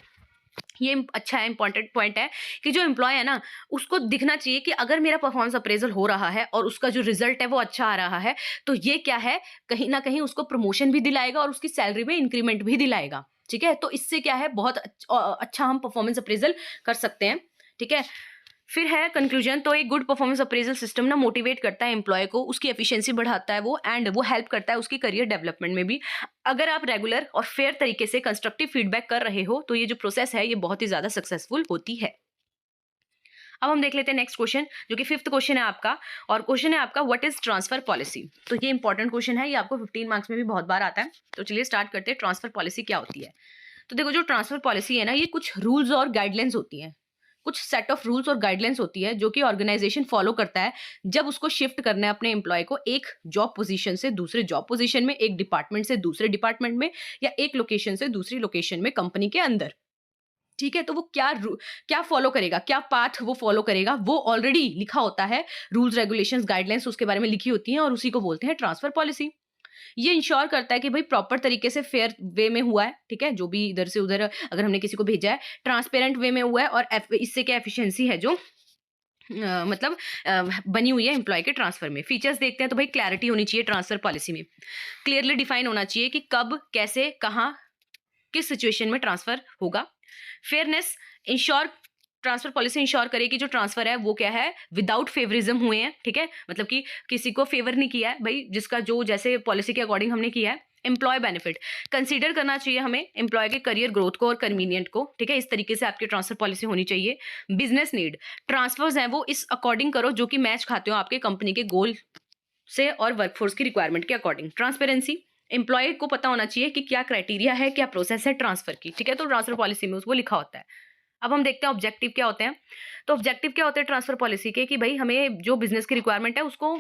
ये अच्छा है, इंपॉर्टेंट पॉइंट है कि जो एम्प्लॉय है ना, उसको दिखना चाहिए कि अगर मेरा परफॉर्मेंस अप्रेजल हो रहा है और उसका जो रिजल्ट है वो अच्छा आ रहा है, तो ये क्या है, कहीं ना कहीं उसको प्रमोशन भी दिलाएगा और उसकी सैलरी में इंक्रीमेंट भी दिलाएगा, ठीक है। तो इससे क्या है, बहुत अच्छा हम परफॉर्मेंस अप्रेजल कर सकते हैं, ठीक है। फिर है कंक्लूजन। तो एक गुड परफॉर्मेंस अप्रेजल सिस्टम ना मोटिवेट करता है एम्प्लॉय को, उसकी एफिशिएंसी बढ़ाता है वो, एंड वो हेल्प करता है उसकी करियर डेवलपमेंट में भी। अगर आप रेगुलर और फेयर तरीके से कंस्ट्रक्टिव फीडबैक कर रहे हो तो ये जो प्रोसेस है ये बहुत ही ज्यादा सक्सेसफुल होती है। अब हम देख लेते हैं नेक्स्ट क्वेश्चन, जो कि 5th क्वेश्चन है आपका, और क्वेश्चन है आपका व्हाट इज ट्रांसफर पॉलिसी। तो ये इंपॉर्टेंट क्वेश्चन है, ये आपको 15 मार्क्स में भी बहुत बार आता है। तो चलिए स्टार्ट करते हैं, ट्रांसफर पॉलिसी क्या होती है। तो देखो, जो ट्रांसफर पॉलिसी है ना, ये कुछ रूल्स और गाइडलाइंस होती हैं, कुछ सेट ऑफ रूल्स और गाइडलाइंस होती है जो कि ऑर्गेनाइजेशन फॉलो करता है जब उसको शिफ्ट करना है अपने एम्प्लॉय को एक जॉब पोजीशन से दूसरे जॉब पोजीशन में, एक डिपार्टमेंट से दूसरे डिपार्टमेंट में, या एक लोकेशन से दूसरी लोकेशन में कंपनी के अंदर, ठीक है। तो वो क्या फॉलो करेगा, क्या पाथ वो फॉलो करेगा, वो ऑलरेडी लिखा होता है, रूल्स रेगुलेशंस गाइडलाइंस उसके बारे में लिखी होती हैं, और उसी को बोलते हैं ट्रांसफर पॉलिसी। ये इंश्योर करता है कि भाई प्रॉपर तरीके से फेयर वे में हुआ है, ठीक है, जो भी इधर से उधर अगर हमने किसी को भेजा है, ट्रांसपेरेंट वे में हुआ है, और इससे क्या एफिशिएंसी है जो मतलब बनी हुई है एम्प्लॉय के ट्रांसफर में। फीचर्स देखते हैं तो भाई क्लैरिटी होनी चाहिए ट्रांसफर पॉलिसी में, क्लियरली डिफाइन होना चाहिए कि कब, कैसे, कहाँ, किस सिचुएशन में ट्रांसफर होगा। Fairness ensure, transfer policy ensure करे कि जो ट्रांसफर है वो क्या है, विदाउट फेवरिज्म हुए हैं, ठीक है, मतलब कि किसी को फेवर नहीं किया है भाई, जिसका जो जैसे पॉलिसी के अकॉर्डिंग हमने किया है। एम्प्लॉय बेनिफिट कंसीडर करना चाहिए हमें एम्प्लॉय के करियर ग्रोथ को और कन्वीनियंट को, ठीक है, इस तरीके से आपकी ट्रांसफर पॉलिसी होनी चाहिए। बिजनेस नीड, ट्रांसफर्स हैं वो इस अकॉर्डिंग करो जो कि मैच खाते हो आपके कंपनी के गोल से और वर्कफोर्स की रिक्वायरमेंट के अकॉर्डिंग। ट्रांसपेरेंसी, एम्प्लॉय को पता होना चाहिए कि क्या क्राइटेरिया है, क्या प्रोसेस है ट्रांसफर की, ठीक है, तो ट्रांसफर पॉलिसी में उसको लिखा होता है। अब हम देखते हैं ऑब्जेक्टिव क्या होते हैं। तो ऑब्जेक्टिव क्या होते हैं ट्रांसफर पॉलिसी के, कि भाई हमें जो बिजनेस की रिक्वायरमेंट है उसको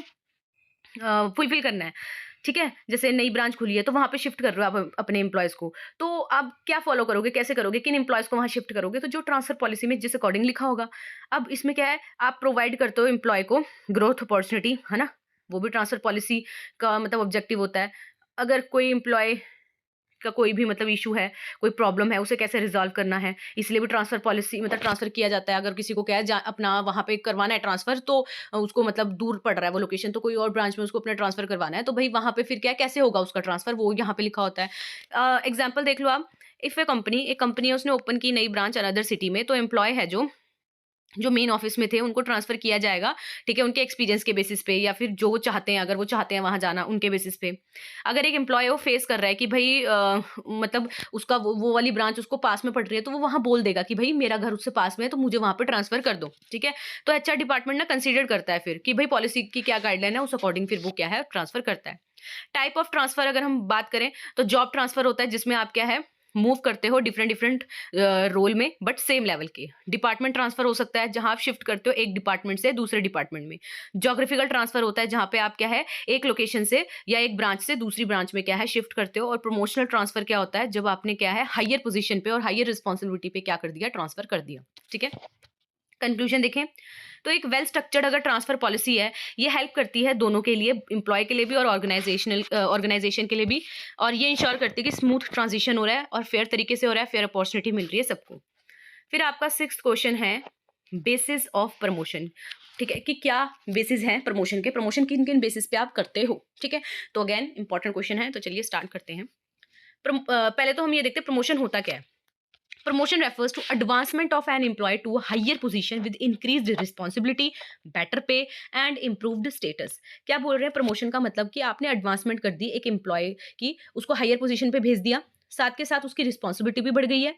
फुलफिल करना है, ठीक है। जैसे नई ब्रांच खुली है तो वहां पे शिफ्ट कर रहे हो आप अपने एम्प्लॉयज को, तो आप क्या फॉलो करोगे, कैसे करोगे, किन एम्प्लॉयज को वहां शिफ्ट करोगे, तो जो ट्रांसफर पॉलिसी में जिस अकॉर्डिंग लिखा होगा। अब इसमें क्या है, आप प्रोवाइड करते हो एम्प्लॉय को ग्रोथ अपॉर्चुनिटी, है ना, वो भी ट्रांसफर पॉलिसी का मतलब ऑब्जेक्टिव होता है। अगर कोई एम्प्लॉय का कोई भी मतलब इशू है, कोई प्रॉब्लम है, उसे कैसे रिजॉल्व करना है, इसलिए भी ट्रांसफर पॉलिसी मतलब ट्रांसफर किया जाता है। अगर किसी को क्या है अपना वहां पे करवाना है ट्रांसफर, तो उसको मतलब दूर पड़ रहा है वो लोकेशन, तो कोई और ब्रांच में उसको अपना ट्रांसफर करवाना है, तो भाई वहां पे फिर क्या कैसे होगा उसका ट्रांसफर, वो यहाँ पे लिखा होता है। एग्जाम्पल देख लो आप, इफ एक कंपनी है, उसने ओपन की नई ब्रांच अनदर सिटी में, तो एम्प्लॉय है जो जो मेन ऑफिस में थे उनको ट्रांसफर किया जाएगा, ठीक है, उनके एक्सपीरियंस के बेसिस पे, या फिर जो वो चाहते हैं, अगर वो चाहते हैं वहां जाना उनके बेसिस पे। अगर एक एम्प्लॉय वो फेस कर रहा है कि भाई मतलब उसका वो वाली ब्रांच उसको पास में पड़ रही है, तो वो वहां बोल देगा कि भाई मेरा घर उससे पास में है तो मुझे वहां पे ट्रांसफर कर दो, ठीक है। तो एचआर डिपार्टमेंट ना कंसीडर करता है फिर कि भाई पॉलिसी की क्या गाइडलाइन है, उस अकॉर्डिंग फिर वो क्या है ट्रांसफर करता है। टाइप ऑफ ट्रांसफर अगर हम बात करें तो जॉब ट्रांसफर होता है जिसमें आप क्या है मूव करते हो डिफरेंट डिफरेंट रोल में बट सेम लेवल के। डिपार्टमेंट ट्रांसफर हो सकता है जहां आप शिफ्ट करते हो एक डिपार्टमेंट से दूसरे डिपार्टमेंट में। ज्योग्राफिकल ट्रांसफर होता है जहां पे आप क्या है एक लोकेशन से या एक ब्रांच से दूसरी ब्रांच में क्या है शिफ्ट करते हो। और प्रमोशनल ट्रांसफर क्या होता है जब आपने क्या है हायर पोजीशन पे और हायर रिस्पॉन्सिबिलिटी पे क्या कर दिया ट्रांसफर कर दिया, ठीक है। कंक्लूजन देखें तो एक वेल स्ट्रक्चर्ड अगर ट्रांसफर पॉलिसी है ये हेल्प करती है दोनों के लिए, एम्प्लॉय के लिए भी और ऑर्गेनाइजेशन के लिए भी। और ये इंश्योर करती है कि स्मूथ ट्रांजिशन हो रहा है और फेयर तरीके से हो रहा है, फेयर अपॉर्चुनिटी मिल रही है सबको। फिर आपका 6th क्वेश्चन है बेसिस ऑफ प्रमोशन, ठीक है, कि क्या बेसिस है प्रमोशन के, प्रमोशन किन किन बेसिस पे आप करते हो, ठीक है। तो अगेन इंपॉर्टेंट क्वेश्चन है, तो चलिए स्टार्ट करते हैं। पहले तो हम ये देखते हैं प्रमोशन होता क्या है। Promotion refers to advancement of an employee to a higher position with increased responsibility, better pay and improved status। क्या बोल रहे हैं प्रमोशन का मतलब कि आपने एडवांसमेंट कर दी एक एम्प्लॉय की, उसको हायर पोजीशन पे भेज दिया, साथ के साथ उसकी रिस्पॉन्सिबिलिटी भी बढ़ गई है,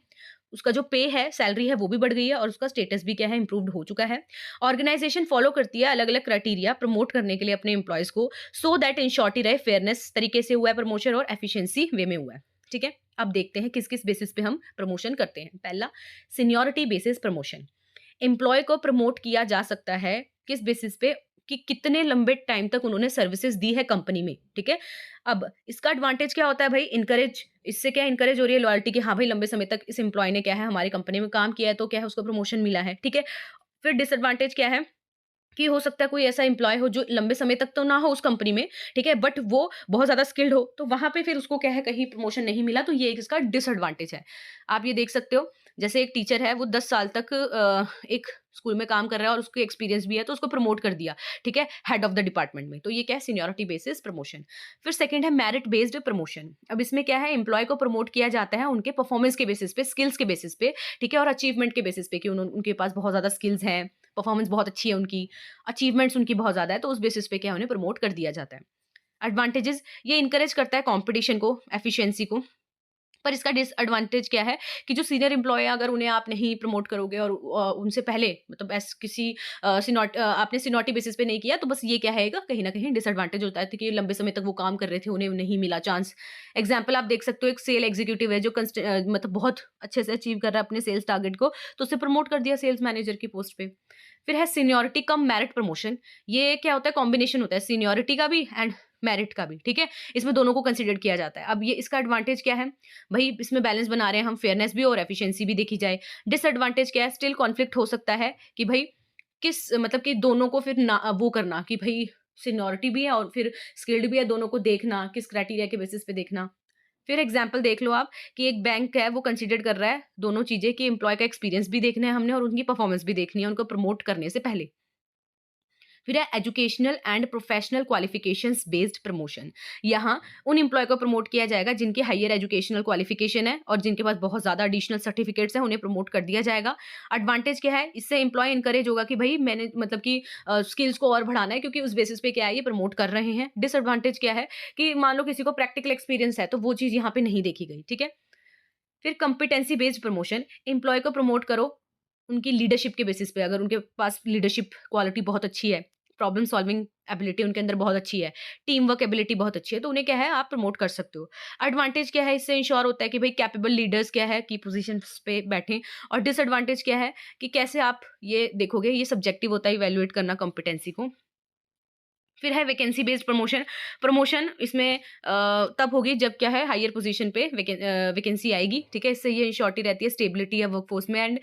उसका जो पे है सैलरी है वो भी बढ़ गई है और उसका स्टेटस भी क्या है इंप्रूव्ड हो चुका है। ऑर्गेनाइजेशन फॉलो करती है अलग अलग क्राइटेरिया प्रमोट करने के लिए अपने एम्प्लॉयज को, सो दैट इंश्योरिटी रहे फेयरनेस तरीके से हुआ है प्रमोशन और एफिशिएंसी वे में हुआ है, ठीक है। अब देखते हैं किस किस बेसिस पे हम प्रमोशन करते हैं। पहला सीनियरिटी बेसिस प्रमोशन, एम्प्लॉय को प्रमोट किया जा सकता है किस बेसिस पे कि कितने लंबे टाइम तक उन्होंने सर्विसेज दी है कंपनी में, ठीक है। अब इसका एडवांटेज क्या होता है भाई, इनकरेज, इससे क्या इनकरेज हो रही है लॉयल्टी कि हाँ भाई लंबे समय तक इस एम्प्लॉय ने क्या है हमारी कंपनी में काम किया है तो क्या है उसको प्रमोशन मिला है, ठीक है। फिर डिसएडवांटेज क्या है कि हो सकता है कोई ऐसा एम्प्लॉय हो जो लंबे समय तक तो ना हो उस कंपनी में, ठीक है? बट वो बहुत ज़्यादा स्किल्ड हो, तो वहाँ पे फिर उसको क्या है कहीं प्रमोशन नहीं मिला, तो ये एक इसका डिसएडवांटेज है। आप ये देख सकते हो, जैसे एक टीचर है वो 10 साल तक एक स्कूल में काम कर रहा है और उसको एक्सपीरियंस भी है, तो उसको प्रमोट कर दिया, ठीक है? हेड ऑफ द डिपार्टमेंट में। तो ये क्या है सीनियरिटी बेसिस प्रमोशन। फिर सेकंड है मेरिट बेस्ड प्रमोशन। अब इसमें क्या है एम्प्लॉय को प्रमोट किया जाता है उनके परफॉर्मेंस के बेसिस पे, स्किल्स के बेसिस पे, ठीक है? और अचीवमेंट के बेसिस पे कि उनके पास बहुत ज़्यादा स्किल्स हैं, परफॉर्मेंस बहुत अच्छी है उनकी, अचीवमेंट्स उनकी बहुत ज़्यादा है, तो उस बेसिस पे क्या है उन्हें प्रमोट कर दिया जाता है। एडवांटेजेस ये इनकरेज करता है कॉम्पिटिशन को, एफिशिएंसी को। पर इसका डिसएडवांटेज क्या है कि जो सीनियर एम्प्लॉयी है अगर उन्हें आप नहीं प्रमोट करोगे और उनसे पहले मतलब किसी आपने सीनियरिटी बेसिस पे नहीं किया, तो बस ये क्या है कहीं न कहीं डिसएडवांटेज होता है कि लंबे समय तक वो काम कर रहे थे, उन्हें नहीं मिला चांस। एग्जाम्पल आप देख सकते हो, एक सेल एग्जीक्यूटिव है जो मतलब बहुत अच्छे से अचीव कर रहा है अपने सेल्स टारगेट को, तो उसे प्रमोट कर दिया सेल्स मैनेजर की पोस्ट पे। फिर है सीनियरिटी कम मेरिट प्रमोशन। ये क्या होता है कॉम्बिनेशन होता है सीनियरिटी का भी एंड मेरिट का भी, ठीक है? इसमें दोनों को कंसीडर किया जाता है। अब ये इसका एडवांटेज क्या है? भई इसमें बैलेंस बना रहे हैं हम, फेयरनेस भी और एफिशिएंसी भी देखी जाए। डिसएडवांटेज क्या है? स्टिल कॉन्फ्लिक्ट हो सकता है कि भई किस मतलब कि दोनों को फिर ना वो करना कि भई सीनियरिटी भी है और फिर स्किल्ड भी है, दोनों को देखना, किस क्राइटेरिया के बेसिस पे देखना। फिर एग्जाम्पल देख लो आप कि एक बैंक है वो कंसीडर कर रहा है दोनों चीज़ें कि एम्प्लॉयी का एक्सपीरियंस भी देखना है हमने और उनकी परफॉर्मेंस भी देखनी है उनको प्रमोट करने से पहले। फिर है educational and professional qualifications based promotion. यहाँ उन एम्प्लॉय को प्रमोट किया जाएगा जिनकी हायर एजुकेशनल क्वालिफिकेशन है और जिनके पास बहुत ज़्यादा एडिशनल सर्टिफिकेट्स हैं, उन्हें प्रमोट कर दिया जाएगा। एडवांटेज क्या है? इससे एम्प्लॉय इनकरेज होगा कि भाई मैंने मतलब कि स्किल्स को और बढ़ाना है क्योंकि उस बेसिस पे क्या है ये प्रमोट कर रहे हैं। डिसएडवांटेज क्या है कि मान लो किसी को प्रैक्टिकल एक्सपीरियंस है तो वो चीज़ यहाँ पे नहीं देखी गई, ठीक है? फिर कंपिटेंसी बेस्ड प्रमोशन, एम्प्लॉय को प्रमोट करो उनकी लीडरशिप के बेसिस पे, अगर उनके पास लीडरशिप क्वालिटी बहुत अच्छी है, प्रॉब्लम सॉल्विंग एबिलिटी उनके अंदर बहुत अच्छी है, टीम वर्क एबिलिटी बहुत अच्छी है, तो उन्हें क्या है आप प्रमोट कर सकते हो। एडवांटेज क्या है? इससे इंश्योर होता है कि भाई कैपेबल लीडर्स क्या है की पोजीशंस पे बैठें। और डिसएडवांटेज क्या है कि कैसे आप ये देखोगे, ये सब्जेक्टिव होता है इवैल्यूएट करना कॉम्पिटेंसी को। फिर है वैकेंसी बेस्ड प्रमोशन। प्रमोशन इसमें तब होगी जब क्या है हायर पोजीशन पे वैकेंसी आएगी, ठीक है? इससे ये इंश्योरिटी रहती है स्टेबिलिटी है वर्कफोर्स में। एंड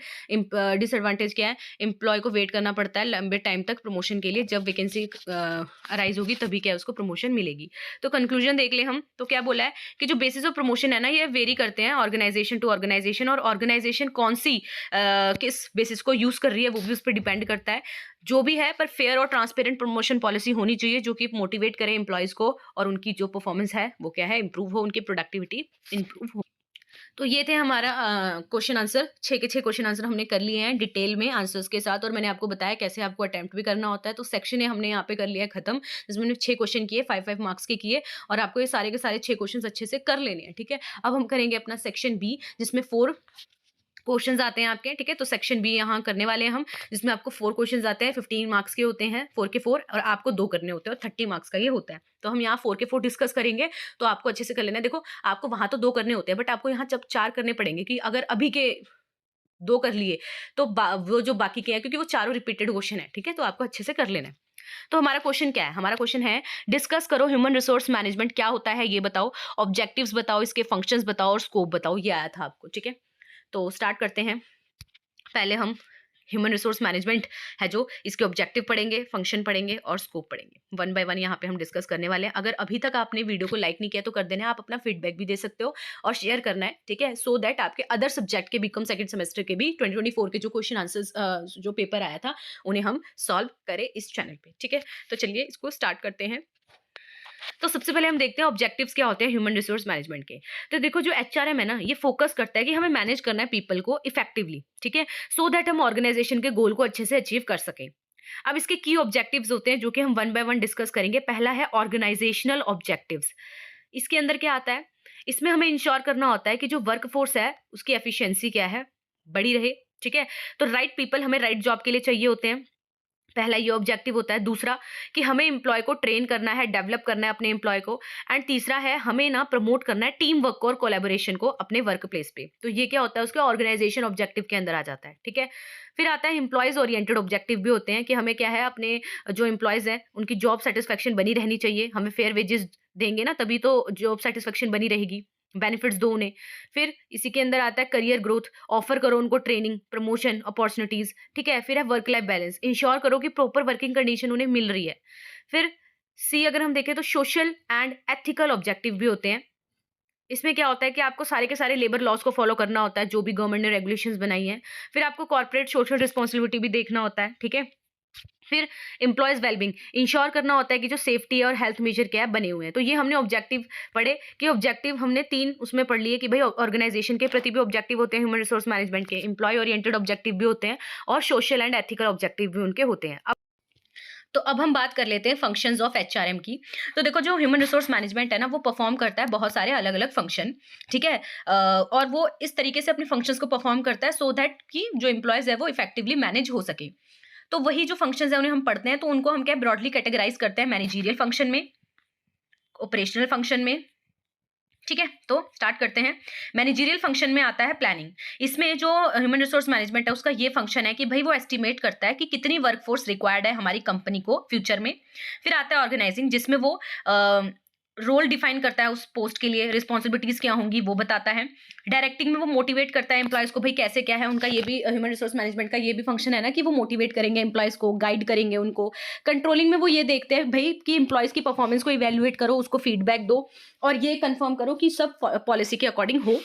डिसएडवांटेज क्या है? एम्प्लॉय को वेट करना पड़ता है लंबे टाइम तक प्रमोशन के लिए, जब वैकेंसी अराइज होगी तभी क्या है उसको प्रमोशन मिलेगी। तो कंक्लूजन देख ले हम, तो क्या बोला है कि जो बेसिस ऑफ प्रमोशन है ना ये वेरी करते हैं ऑर्गेनाइजेशन टू ऑर्गेनाइजेशन, और ऑर्गेनाइजेशन कौन सी किस बेसिस को यूज कर रही है वो भी उस पर डिपेंड करता है। जो भी है पर फेयर और ट्रांसपेरेंट प्रमोशन पॉलिसी होनी चाहिए जो कि मोटिवेट करे एम्प्लॉयज को और उनकी जो परफॉर्मेंस है वो क्या है इंप्रूव हो, उनकी प्रोडक्टिविटी इंप्रूव हो। तो ये थे हमारा क्वेश्चन आंसर, 6 के 6 क्वेश्चन आंसर हमने कर लिए हैं डिटेल में आंसर्स के साथ, और मैंने आपको बताया कैसे आपको अटेम्प्ट भी करना होता है। तो सेक्शन ए हमने यहाँ पे कर लिया है खत्म, जिसमें हमने 6 क्वेश्चन किए, 5-5 मार्क्स के किए, और आपको ये सारे के सारे 6 क्वेश्चन अच्छे से कर लेने हैं, ठीक है? अब हम करेंगे अपना सेक्शन बी, जिसमें 4 क्वेश्चंस आते हैं आपके, ठीक है? तो सेक्शन बी यहाँ करने वाले हैं हम, जिसमें आपको 4 क्वेश्चंस आते हैं, 15 मार्क्स के होते हैं, 4 के 4, और आपको 2 करने होते हैं और 30 मार्क्स का ये होता है। तो हम यहाँ 4 के 4 डिस्कस करेंगे, तो आपको अच्छे से कर लेना है। देखो, आपको वहाँ तो 2 करने होते हैं, बट आपको यहाँ जब 4 करने पड़ेंगे कि अगर अभी के 2 कर लिए, तो वो जो बाकी के हैं, क्योंकि वो चारों रिपीटेड क्वेश्चन है, ठीक है? तो आपको अच्छे से कर लेना है। तो हमारा क्वेश्चन क्या है? हमारा क्वेश्चन है डिस्कस करो ह्यूमन रिसोर्स मैनेजमेंट क्या होता है ये बताओ, ऑब्जेक्टिव्स बताओ, इसके फंक्शंस बताओ और स्कोप बताओ। ये आया था आपको, ठीक है? तो स्टार्ट करते हैं। पहले हम ह्यूमन रिसोर्स मैनेजमेंट है जो, इसके ऑब्जेक्टिव पढ़ेंगे, फंक्शन पढ़ेंगे और स्कोप पढ़ेंगे। वन बाय वन यहाँ पे हम डिस्कस करने वाले हैं। अगर अभी तक आपने वीडियो को लाइक नहीं किया तो कर देना है, आप अपना फीडबैक भी दे सकते हो और शेयर करना है, ठीक है? सो दैट आपके अदर सब्जेक्ट के बीकॉम सेकंड सेमेस्टर के भी 2024 के जो क्वेश्चन आंसर्स जो पेपर आया था उन्हें हम सॉल्व करें इस चैनल पे, ठीक है? तो चलिए इसको स्टार्ट करते हैं। तो सबसे पहले हम देखते हैं ऑब्जेक्टिव्स क्या होते हैं ह्यूमन रिसोर्स मैनेजमेंट के। तो देखो, जो एचआरएम है ना, ये फोकस करता है कि हमें मैनेज करना है पीपल को इफेक्टिवली, ठीक है? सो दैट हम ऑर्गेनाइजेशन के गोल को अच्छे से अचीव कर सकें। अब इसके की ऑब्जेक्टिव्स होते हैं जो कि हम वन बाय वन डिस्कस करेंगे। पहला है ऑर्गेनाइजेशनल ऑब्जेक्टिव्स। इसके अंदर क्या आता है? इसमें हमें इंश्योर करना होता है कि जो वर्क फोर्स है उसकी एफिशिएंसी क्या है, बड़ी रहे, ठीक है? तो राइट पीपल हमें राइट जॉब के लिए चाहिए होते हैं। पहला ये ऑब्जेक्टिव होता है। दूसरा कि हमें एम्प्लॉय को ट्रेन करना है, डेवलप करना है अपने एम्प्लॉय को। एंड तीसरा है हमें ना प्रमोट करना है टीम वर्क को और कोलैबोरेशन को अपने वर्क प्लेस पे। तो ये क्या होता है उसके ऑर्गेनाइजेशन ऑब्जेक्टिव के अंदर आ जाता है, ठीक है? फिर आता है एम्प्लॉयज ओरिएंटेड ऑब्जेक्टिव भी होते हैं कि हमें क्या है अपने जो एम्प्लॉयज हैं उनकी जॉब सेटिस्फेक्शन बनी रहनी चाहिए। हमें फेयर वेजेस देंगे ना तभी तो जॉब सेटिस्फेक्शन बनी रहेगी। बेनिफिट्स दो उन्हें। फिर इसी के अंदर आता है करियर ग्रोथ, ऑफर करो उनको ट्रेनिंग, प्रमोशन, अपॉर्चुनिटीज, ठीक है। फिर है वर्क लाइफ बैलेंस, इंश्योर करो कि प्रॉपर वर्किंग कंडीशन उन्हें मिल रही है। फिर सी अगर हम देखें तो सोशल एंड एथिकल ऑब्जेक्टिव भी होते हैं। इसमें क्या होता है कि आपको सारे के सारे लेबर लॉज को फॉलो करना होता है जो भी गवर्नमेंट ने रेगुलेशंस बनाई हैं। फिर आपको कॉर्पोरेट सोशल रिस्पॉन्सिबिलिटी भी देखना होता है, ठीक है। फिर एम्प्लॉयज वेलबिंग इंश्योर करना होता है कि जो सेफ्टी और हेल्थ मेजर क्या है बने हुए हैं। तो ये हमने ऑब्जेक्टिव पढ़े कि ऑब्जेक्टिव हमने 3 उसमें पढ़ लिए कि भाई ऑर्गेनाइजेशन के प्रति भी ऑब्जेक्टिव होते हैं ह्यूमन रिसोर्स मैनेजमेंट के, एम्प्लॉय ओरिएंटेड ऑब्जेक्टिव भी होते हैं और सोशल एंड एथिकल ऑब्जेक्टिव भी उनके होते हैं। अब हम बात कर लेते हैं फंक्शंस ऑफ एचआरएम की। तो देखो जो ह्यूमन रिसोर्स मैनेजमेंट है ना वो परफॉर्म करता है बहुत सारे अलग अलग फंक्शन, ठीक है। और वो इस तरीके से अपने फंक्शंस को परफॉर्म करता है सो दैट कि जो एम्प्लॉयज है वो इफेक्टिवली मैनेज हो सके। तो वही जो फंक्शंस है उन्हें हम पढ़ते हैं, तो उनको हम क्या ब्रॉडली कैटेगराइज करते हैं मैनेजरियल फंक्शन में, ऑपरेशनल फंक्शन में, ठीक है। तो स्टार्ट करते हैं। मैनेजरियल फंक्शन में आता है प्लानिंग। इसमें जो ह्यूमन रिसोर्स मैनेजमेंट है उसका ये फंक्शन है कि भाई वो एस्टिमेट करता है कि कितनी वर्कफोर्स रिक्वायर्ड है हमारी कंपनी को फ्यूचर में। फिर आता है ऑर्गेनाइजिंग, जिसमें वो रोल डिफाइन करता है उस पोस्ट के लिए, रिस्पॉन्सिबिलिटीज क्या होंगी वो बताता है। डायरेक्टिंग में वो मोटिवेट करता है एम्प्लॉयज को, भाई कैसे क्या है उनका, ये भी ह्यूमन रिसोर्स मैनेजमेंट का ये भी फंक्शन है ना कि वो मोटिवेट करेंगे एम्प्लॉयज को, गाइड करेंगे उनको। कंट्रोलिंग में वो ये देखते हैं भाई कि एम्प्लॉयज की परफॉर्मेंस को इवेल्युएट करो, उसको फीडबैक दो और ये कंफर्म करो कि सब पॉलिसी के अकॉर्डिंग हो।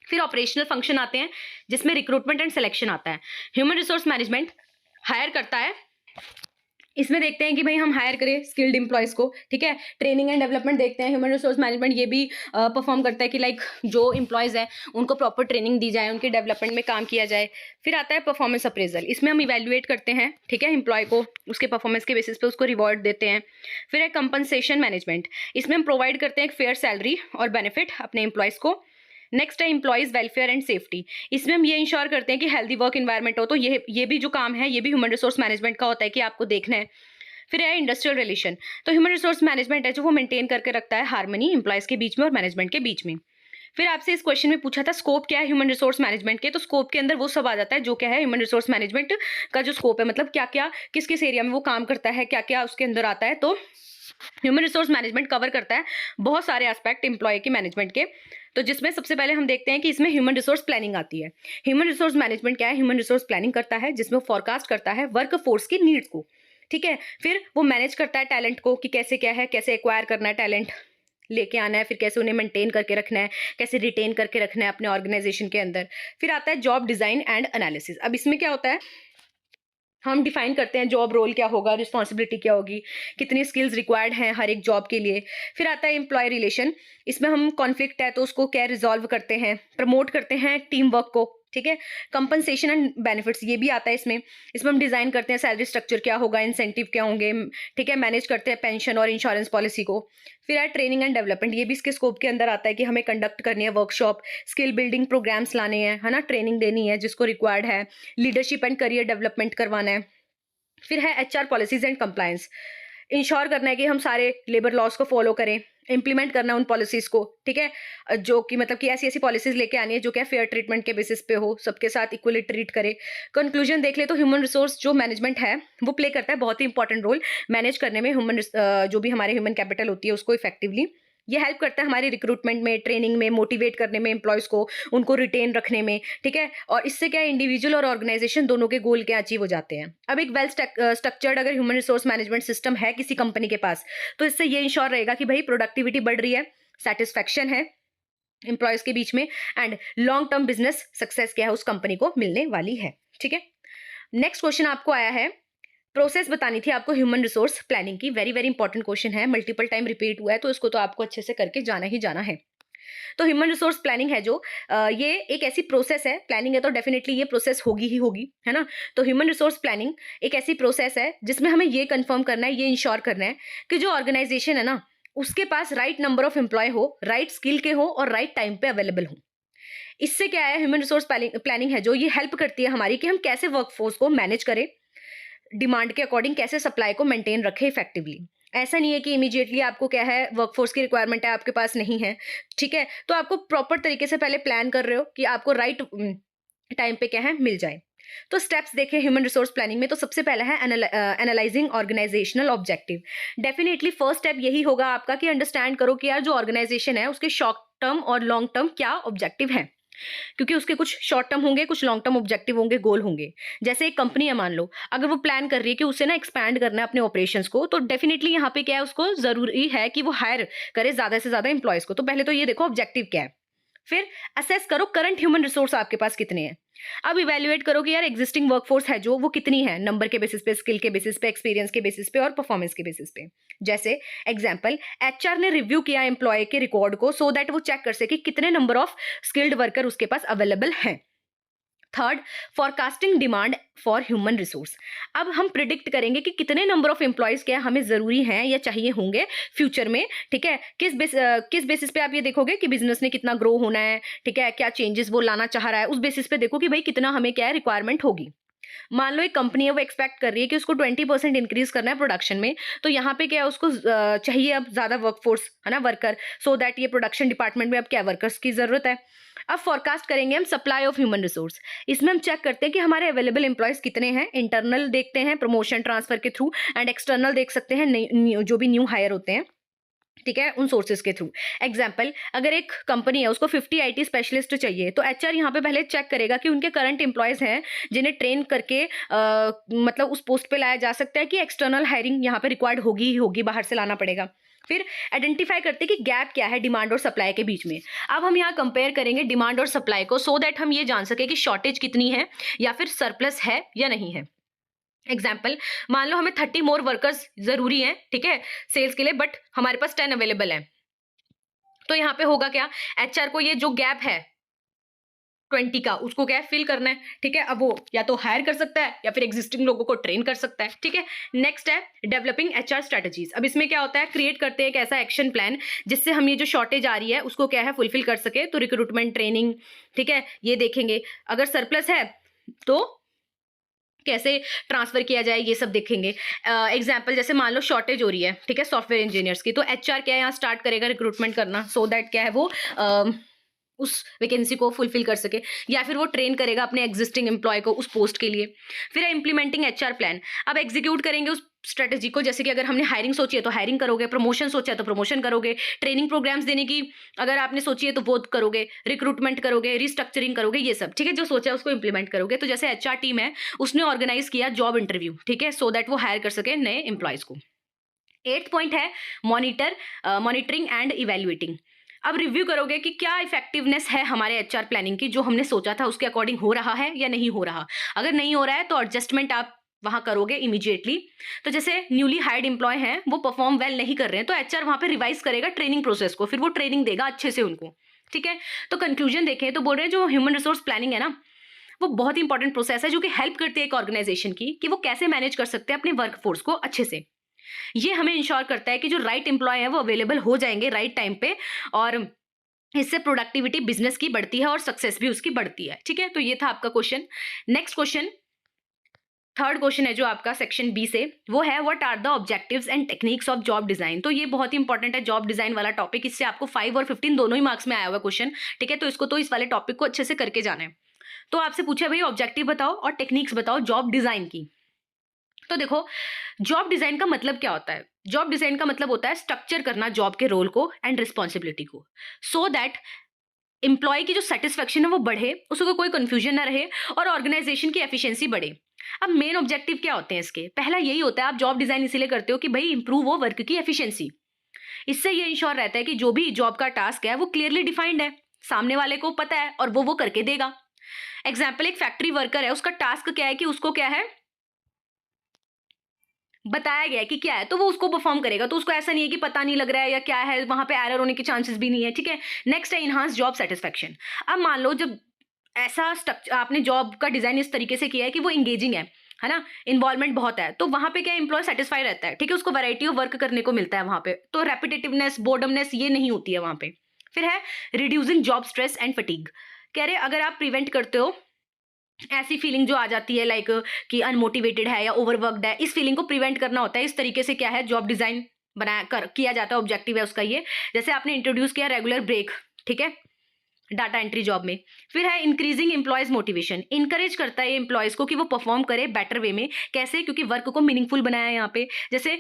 फिर ऑपरेशनल फंक्शन आते हैं जिसमें रिक्रूटमेंट एंड सिलेक्शन आता है। ह्यूमन रिसोर्स मैनेजमेंट हायर करता है, इसमें देखते हैं कि भाई हम हायर करें स्किल्ड एम्प्लॉयज को, ठीक है। ट्रेनिंग एंड डेवलपमेंट देखते हैं, ह्यूमन रिसोर्स मैनेजमेंट ये भी परफॉर्म करता है कि लाइक जो एम्प्लॉयज हैं उनको प्रॉपर ट्रेनिंग दी जाए, उनके डेवलपमेंट में काम किया जाए। फिर आता है परफॉर्मेंस अप्रेजल, इसमें हम इवेल्युएट करते हैं, ठीक है, एम्प्लॉय को उसके परफॉर्मेंस के बेसिस पे उसको रिवॉर्ड देते हैं। फिर है कंपनसेशन मैनेजमेंट, इसमें हम प्रोवाइड करते हैं एक फेयर सैलरी और बेनिफिट अपने एम्प्लॉयज को। नेक्स्ट है एम्प्लॉयज वेलफेयर एंड सेफ्टी, इसमें हम ये इंश्योर करते हैं कि हेल्दी वर्क एनवायरनमेंट हो। तो ये भी जो काम है ये भी ह्यूमन रिसोर्स मैनेजमेंट का होता है कि आपको देखना है। फिर है इंडस्ट्रियल रिलेशन, तो ह्यूमन रिसोर्स मैनेजमेंट है जो वो मेंटेन करके रखता है हार्मनी एम्प्लॉयज के बीच में और मैनेजमेंट के बीच में। फिर आपसे इस क्वेश्चन में पूछा था स्कोप क्या है ह्यूमन रिसोर्स मैनेजमेंट के, तो स्कोप के अंदर वो सब आ जाता है जो क्या है ह्यूमन रिसोर्स मैनेजमेंट का जो स्कोप है, मतलब क्या क्या किस किस एरिया में वो काम करता है, क्या क्या उसके अंदर आता है। तो ह्यूमन रिसोर्स मैनेजमेंट कवर करता है बहुत सारे एस्पेक्ट एम्प्लॉय के मैनेजमेंट के। तो जिसमें सबसे पहले हम देखते हैं कि इसमें ह्यूमन रिसोर्स प्लानिंग आती है। ह्यूमन रिसोर्स मैनेजमेंट क्या है, ह्यूमन रिसोर्स प्लानिंग करता है जिसमें वो फोरकास्ट करता है वर्क फोर्स की नीड्स को, ठीक है। फिर वो मैनेज करता है टैलेंट को कि कैसे क्या है, कैसे एक्वायर करना है टैलेंट, लेके आना है, फिर कैसे उन्हें मेंटेन करके रखना है, कैसे रिटेन करके रखना है अपने ऑर्गेनाइजेशन के अंदर। फिर आता है जॉब डिजाइन एंड एनालिसिस, अब इसमें क्या होता है हम डिफाइन करते हैं जॉब रोल क्या होगा, रिस्पॉन्सिबिलिटी क्या होगी, कितनी स्किल्स रिक्वायर्ड हैं हर एक जॉब के लिए। फिर आता है एम्प्लॉय रिलेशन, इसमें हम कॉन्फ्लिक्ट है तो उसको क्या रिजॉल्व करते हैं, प्रमोट करते हैं टीम वर्क को, ठीक है। कंपनसेशन एंड बेनिफिट्स ये भी आता है इसमें इसमें हम डिजाइन करते हैं सैलरी स्ट्रक्चर क्या होगा, इंसेंटिव क्या होंगे, ठीक है। मैनेज करते हैं पेंशन और इंश्योरेंस पॉलिसी को। फिर है ट्रेनिंग एंड डेवलपमेंट, ये भी इसके स्कोप के अंदर आता है कि हमें कंडक्ट करनी है वर्कशॉप, स्किल बिल्डिंग प्रोग्राम्स लाने हैं, है ना, ट्रेनिंग देनी है जिसको रिक्वायर्ड है, लीडरशिप एंड करियर डेवलपमेंट करवाना है। फिर है HR policies and compliance, ensure करना है कि हम सारे लेबर लॉज को फॉलो करें, इंप्लीमेंट करना उन पॉलिसीज को, ठीक है, जो कि मतलब कि ऐसी ऐसी पॉलिसीज लेके आनी है जो क्या फेयर ट्रीटमेंट के बेसिस पे हो, सबके साथ इक्वली ट्रीट करे। कंक्लूजन देख ले तो ह्यूमन रिसोर्स जो मैनेजमेंट है वो प्ले करता है बहुत ही इंपॉर्टेंट रोल मैनेज करने में, जो भी हमारे ह्यूमन कैपिटल होती है उसको इफेक्टिवली ये हेल्प करता है हमारी रिक्रूटमेंट में, ट्रेनिंग में, मोटिवेट करने में एम्प्लॉयज को, उनको रिटेन रखने में, ठीक है। और इससे क्या है इंडिविजुअल और ऑर्गेनाइजेशन दोनों के गोल क्या अचीव हो जाते हैं। अब एक वेल स्ट्रक्चर्ड अगर ह्यूमन रिसोर्स मैनेजमेंट सिस्टम है किसी कंपनी के पास तो इससे ये इंश्योर रहेगा कि भाई प्रोडक्टिविटी बढ़ रही है, सेटिस्फैक्शन है एम्प्लॉयज के बीच में, and long term business success क्या है उस कंपनी को मिलने वाली है, ठीक है। नेक्स्ट क्वेश्चन आपको आया है, प्रोसेस बतानी थी आपको ह्यूमन रिसोर्स प्लानिंग की, वेरी वेरी इंपॉर्टेंट क्वेश्चन है, मल्टीपल टाइम रिपीट हुआ है तो इसको तो आपको अच्छे से करके जाना ही जाना है। तो ह्यूमन रिसोर्स प्लानिंग है जो ये एक ऐसी प्रोसेस है, प्लानिंग है तो डेफिनेटली ये प्रोसेस होगी ही होगी, है ना। तो ह्यूमन रिसोर्स प्लानिंग एक ऐसी प्रोसेस है जिसमें हमें ये कंफर्म करना है, ये इंश्योर करना है कि जो ऑर्गेनाइजेशन है ना उसके पास राइट नंबर ऑफ एम्प्लॉय हो, राइट स्किल के हो और राइट टाइम पे अवेलेबल हो। इससे क्या है ह्यूमन रिसोर्स प्लानिंग है जो ये हेल्प करती है हमारी कि हम कैसे वर्कफोर्स को मैनेज करें, डिमांड के अकॉर्डिंग कैसे सप्लाई को मेंटेन रखें इफेक्टिवली। ऐसा नहीं है कि इमीडिएटली आपको क्या है वर्कफोर्स की रिक्वायरमेंट है आपके पास नहीं है, ठीक है, तो आपको प्रॉपर तरीके से पहले प्लान कर रहे हो कि आपको राइट टाइम पे क्या है मिल जाए। तो स्टेप्स देखें ह्यूमन रिसोर्स प्लानिंग में, तो सबसे पहला है analysing organisational objective. Definitely first step यही होगा आपका कि अंडरस्टैंड करो कि यार जो ऑर्गेनाइजेशन है उसके टर्म और लॉन्ग टर्म क्या ऑब्जेक्टिव है, क्योंकि उसके कुछ शॉर्ट टर्म होंगे, कुछ लॉन्ग टर्म ऑब्जेक्टिव होंगे, गोल होंगे। जैसे एक कंपनी है, मान लो अगर वो प्लान कर रही है कि उसे ना एक्सपैंड करना है अपने ऑपरेशंस को, तो डेफिनेटली यहाँ पे क्या है, उसको जरूरी है कि वो हायर करे ज्यादा से ज्यादा एम्प्लॉयज को। तो पहले तो ये देखो ऑब्जेक्टिव क्या है, फिर असेस करो करंट ह्यूमन रिसोर्स आपके पास कितने हैं। अब इवेल्युएट करो कि यार एग्जिस्टिंग वर्कफोर्स है जो, वो कितनी है, नंबर के बेसिस पे, स्किल के बेसिस पे, एक्सपीरियंस के बेसिस पे और परफॉर्मेंस के बेसिस पे। जैसे एग्जांपल, एचआर ने रिव्यू किया एम्प्लॉय के रिकॉर्ड को सो दैट वो चेक कर सके कितने नंबर ऑफ स्किल्ड वर्कर उसके पास अवेलेबल हैं। Third, forecasting demand for human resource. अब हम प्रिडिक्ट करेंगे कि कितने नंबर ऑफ एम्प्लॉयज क्या हमें जरूरी हैं या चाहिए होंगे फ्यूचर में। ठीक है, किस बेसिस पे आप ये देखोगे कि बिजनेस ने कितना ग्रो होना है, ठीक है, क्या चेंजेस वो लाना चाह रहा है, उस बेसिस पे देखो कि भाई कितना हमें क्या है रिक्वायरमेंट होगी। मान लो एक कंपनी है, वो एक्सपेक्ट कर रही है कि उसको 20% इंक्रीज करना है प्रोडक्शन में, तो यहाँ पे क्या है, उसको चाहिए अब ज्यादा वर्कफोर्स, है ना, वर्कर, सो दैट ये प्रोडक्शन डिपार्टमेंट में अब क्या वर्कर्स की जरूरत है। अब फॉरकास्ट करेंगे हम सप्लाई ऑफ ह्यूमन रिसोर्स। इसमें हम चेक करते हैं कि हमारे अवेलेबल एम्प्लॉयज कितने हैं, इंटरनल देखते हैं प्रमोशन ट्रांसफर के थ्रू, एंड एक्सटर्नल देख सकते हैं जो भी न्यू हायर होते हैं, ठीक है, उन सोर्सेज के थ्रू। एग्जाम्पल, अगर एक कंपनी है उसको 50 आईटी स्पेशलिस्ट चाहिए, तो एचआर यहाँ पे पहले चेक करेगा कि उनके करंट एम्प्लॉयज हैं जिन्हें ट्रेन करके मतलब उस पोस्ट पे लाया जा सकता है, कि एक्सटर्नल हायरिंग यहाँ पे रिक्वायर्ड होगी ही होगी, बाहर से लाना पड़ेगा। फिर आइडेंटिफाई करते हैं कि गैप क्या है डिमांड और सप्लाई के बीच में। अब हम यहाँ कंपेयर करेंगे डिमांड और सप्लाई को, सो दैट हम ये जान सके कि शॉर्टेज कितनी है या फिर सरप्लस है या नहीं है। एग्जाम्पल, मान लो हमें 30 मोर वर्कर्स जरूरी हैं, ठीक है, सेल्स के लिए, बट हमारे पास 10 अवेलेबल है। तो यहाँ पे होगा क्या, एचआर को ये जो गैप है 20 का, उसको क्या है, फिल करना है। ठीक है, अब वो या तो हायर कर सकता है या फिर एग्जिस्टिंग लोगों को ट्रेन कर सकता है। ठीक है, नेक्स्ट है डेवलपिंग एचआर स्ट्रेटजीज। अब इसमें क्या होता है, क्रिएट करते हैं एक ऐसा एक्शन प्लान जिससे हम ये जो शॉर्टेज आ रही है उसको क्या है, फुलफिल कर सके। तो रिक्रूटमेंट, ट्रेनिंग, ठीक है, ये देखेंगे। अगर सरप्लस है तो कैसे ट्रांसफर किया जाए, ये सब देखेंगे। एग्जाम्पल, जैसे मान लो शॉर्टेज हो रही है, ठीक है, सॉफ्टवेयर इंजीनियर्स की, तो एचआर क्या है, यहाँ स्टार्ट करेगा रिक्रूटमेंट करना, सो दैट क्या है वो उस वैकेंसी को फुलफिल कर सके, या फिर वो ट्रेन करेगा अपने एग्जिस्टिंग एम्प्लॉय को उस पोस्ट के लिए। फिर है इम्प्लीमेंटिंग एचआर प्लान। अब एग्जीक्यूट करेंगे उस स्ट्रेटेजी को, जैसे कि अगर हमने हायरिंग सोची है तो हायरिंग करोगे, प्रमोशन सोचा है तो प्रमोशन करोगे, ट्रेनिंग प्रोग्राम्स देने की अगर आपने सोची है तो वो करोगे, रिक्रूटमेंट करोगे, रिस्ट्रक्चरिंग करोगे, ये सब, ठीक है, जो सोचा है उसको इंप्लीमेंट करोगे। तो जैसे एचआर टीम है, उसने ऑर्गेनाइज किया जॉब इंटरव्यू, ठीक है, सो दैट वो हायर कर सके नए एम्प्लॉयज को। 8th पॉइंट है मॉनिटरिंग एंड इवेल्युएटिंग। अब रिव्यू करोगे कि क्या इफेक्टिवनेस है हमारे एचआर प्लानिंग की, जो हमने सोचा था उसके अकॉर्डिंग हो रहा है या नहीं हो रहा। अगर नहीं हो रहा है तो एडजस्टमेंट आप वहां करोगे इमीडिएटली। तो जैसे न्यूली हायर्ड एम्प्लॉय हैं, वो परफॉर्म वेल नहीं कर रहे हैं, तो एचआर वहां पे रिवाइज करेगा ट्रेनिंग प्रोसेस को, फिर वो ट्रेनिंग देगा अच्छे से उनको। ठीक है, तो कंक्लूजन देखें तो बोल रहे हैं जो ह्यूमन रिसोर्स प्लानिंग है ना, वो बहुत इंपॉर्टेंट प्रोसेस है जो कि हेल्प करती है एक ऑर्गेनाइजेशन की कि वो कैसे मैनेज कर सकते हैं अपने वर्कफोर्स को अच्छे से। ये हमें इंश्योर करता है कि जो राइट एम्प्लॉय है वो अवेलेबल हो जाएंगे राइट टाइम पे, और इससे प्रोडक्टिविटी बिजनेस की बढ़ती है और सक्सेस भी उसकी बढ़ती है। ठीक है, तो ये था आपका question. Next question, third question है जो आपका सेक्शन बी से, वो है what are the objectives and techniques of job design. तो ये बहुत ही इंपॉर्टेंट है जॉब डिजाइन वाला टॉपिक, इससे आपको 5 और 15 दोनों ही मार्क्स में आया हुआ क्वेश्चन। ठीक है, तो इसको तो इस वाले टॉपिक को अच्छे से करके जाना है। तो आपसे पूछा भाई ऑब्जेक्टिव बताओ और टेक्निक्स बताओ जॉब डिजाइन की। तो देखो, जॉब डिजाइन का मतलब क्या होता है, जॉब डिजाइन का मतलब होता है स्ट्रक्चर करना जॉब के रोल को एंड रिस्पॉन्सिबिलिटी को, सो दैट एम्प्लॉय की जो सेटिस्फेक्शन है वो बढ़े, उसको कोई कंफ्यूजन ना रहे और ऑर्गेनाइजेशन की एफिशिएंसी बढ़े। अब मेन ऑब्जेक्टिव क्या होते हैं इसके, पहला यही होता है, आप जॉब डिजाइन इसीलिए करते हो कि भाई इंप्रूव हो वर्क की एफिशिएंसी। इससे ये इंश्योर रहता है कि जो भी जॉब का टास्क है वो क्लियरली डिफाइंड है, सामने वाले को पता है और वो करके देगा। एग्जाम्पल, एक फैक्ट्री वर्कर है, उसका टास्क क्या है कि उसको क्या है बताया गया है कि क्या है, तो वो उसको परफॉर्म करेगा। तो उसको ऐसा नहीं है कि पता नहीं लग रहा है या क्या है, वहां पे एरर होने के चांसेस भी नहीं है। ठीक है, नेक्स्ट है इनहांस जॉब सेटिस्फेक्शन। अब मान लो जब ऐसा स्ट्रक्चर आपने जॉब का डिजाइन इस तरीके से किया है कि वो इंगेजिंग है ना, इन्वॉल्वमेंट बहुत है, तो वहां पे क्या एम्प्लॉय सेटिस्फाई रहता है। ठीक है, उसको वैरायटी ऑफ वर्क करने को मिलता है वहां पे, तो रेपिटेटिवनेस, बोर्डमनेस ये नहीं होती है वहां पे। फिर है reducing job stress and fatigue. कह रहे अगर आप प्रिवेंट करते हो ऐसी फीलिंग जो आ जाती है लाइक कि अनमोटिवेटेड है या ओवरवर्कड है, इस फीलिंग को प्रिवेंट करना होता है। इस तरीके से क्या है जॉब डिजाइन किया जाता है, ऑब्जेक्टिव है उसका ये। जैसे आपने इंट्रोड्यूस किया रेगुलर ब्रेक, ठीक है, डाटा एंट्री जॉब में। फिर है इंक्रीजिंग एम्प्लॉयज मोटिवेशन, इंकरेज करता है एम्प्लॉयज को कि वो परफॉर्म करे बेटर वे में। कैसे, क्योंकि वर्क को मीनिंगफुल बनाया है यहाँ पे। जैसे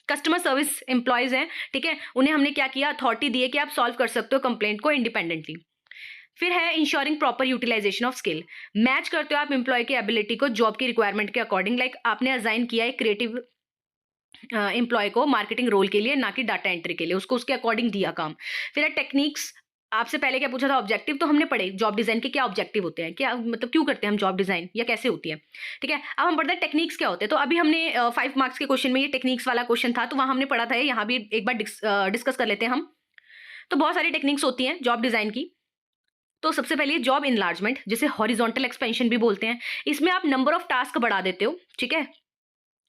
कस्टमर सर्विस एम्प्लॉयज हैं, ठीक है, उन्हें हमने क्या किया, अथॉरिटी दी है कि आप सॉल्व कर सकते हो कंप्लेंट को इंडिपेंडेंटली। फिर है ensuring proper utilisation of skill, match करते हो आप एम्प्लॉय की एबिलिटी को जॉब की रिक्वायरमेंट के अकॉर्डिंग। लाइक आपने असाइन किया है क्रिएटिव एम्प्लॉय को मार्केटिंग रोल के लिए, ना कि डाटा एंट्री के लिए, उसको उसके अकॉर्डिंग दिया काम। फिर है टेक्निक्स, आपसे पहले क्या पूछा था, ऑब्जेक्टिव तो हमने पढ़े जॉब डिजाइन के क्या ऑब्जेक्टिव होते हैं, क्या मतलब क्यों करते हैं हम जॉब डिजाइन या कैसे होती है, ठीक है। अब हम पढ़ते हैं टेक्निक्स क्या होते हैं। तो अभी हमने 5 मार्क्स के क्वेश्चन में ये टेक्निक्स वाला क्वेश्चन था, तो वहां हमने पढ़ा था, यहाँ भी एक बार डिस्कस कर लेते हैं हम। तो बहुत सारी टेक्निक्स होती हैं जॉब डिजाइन की। तो सबसे पहले जॉब इनलार्जमेंट, जिसे हॉरिजॉन्टल एक्सपेंशन भी बोलते हैं। इसमें आप नंबर ऑफ टास्क बढ़ा देते हो, ठीक है,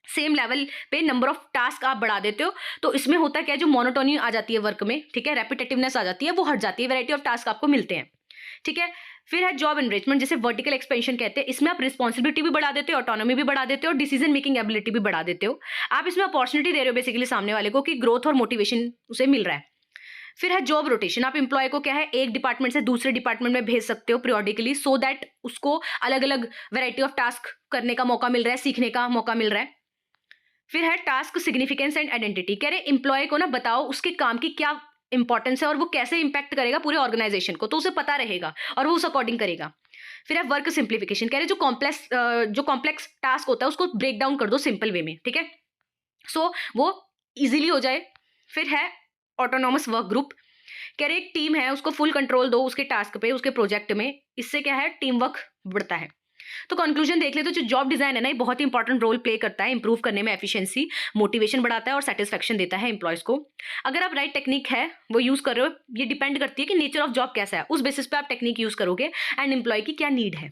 सेम लेवल पे नंबर ऑफ टास्क आप बढ़ा देते हो। तो इसमें होता क्या है, जो मोनोटोनी आ जाती है वर्क में, ठीक है, रेपिटेटिवनेस आ जाती है, वो हट जाती है, वैरायटी ऑफ टास्क आपको मिलते हैं, ठीक है। फिर है जॉब एनरिचमेंट, जिसे वर्टिकल एक्सपेंशन कहते हैं। इसमें आप रिस्पॉन्सिबिलिटी भी बढ़ा देते हो, ऑटोनॉमी भी बढ़ा देते हो, डिसीजन मेकिंग एबिलिटी भी बढ़ा देते हो। आप इसमें अपॉर्चुनिटी दे रहे हो बेसिकली सामने वाले को कि ग्रोथ और मोटिवेशन उसे मिल रहा है। फिर है जॉब रोटेशन, आप एम्प्लॉय को क्या है, एक डिपार्टमेंट से दूसरे डिपार्टमेंट में भेज सकते हो पीरियोडिकली, सो दैट उसको अलग अलग वैरायटी ऑफ टास्क करने का मौका मिल रहा है, सीखने का मौका मिल रहा है। फिर है टास्क सिग्निफिकेंस एंड आइडेंटिटी, कह रहे एम्प्लॉय को ना बताओ उसके काम की क्या इंपॉर्टेंस है और वो कैसे इंपैक्ट करेगा पूरे ऑर्गेनाइजेशन को, तो उसे पता रहेगा और वो उस अकॉर्डिंग करेगा। फिर है वर्क सिंप्लीफिकेशन, कह रहे जो कॉम्प्लेक्स टास्क होता है उसको ब्रेक डाउन कर दो सिंपल वे में, ठीक है, सो वो इजीली हो जाए। फिर है ऑटोनॉमस वर्क ग्रुप, कह रहे एक टीम है उसको फुल कंट्रोल दो उसके टास्क पे, उसके प्रोजेक्ट में, इससे क्या है, टीम वर्क बढ़ता है। तो कंक्लूजन देख ले तो जो जॉब डिजाइन है ना, ये बहुत ही इंपॉर्टेंट रोल प्ले करता है इंप्रूव करने में, एफिशिएंसी, मोटिवेशन बढ़ाता है और सेटिस्फेक्शन देता है एम्प्लॉयज को। अगर आप राइट टेक्निक है वो यूज कर रहे हो, ये डिपेंड करती है कि नेचर ऑफ जॉब कैसा है, उस बेसिस पे आप टेक्निक यूज करोगे एंड एम्प्लॉय की क्या नीड है।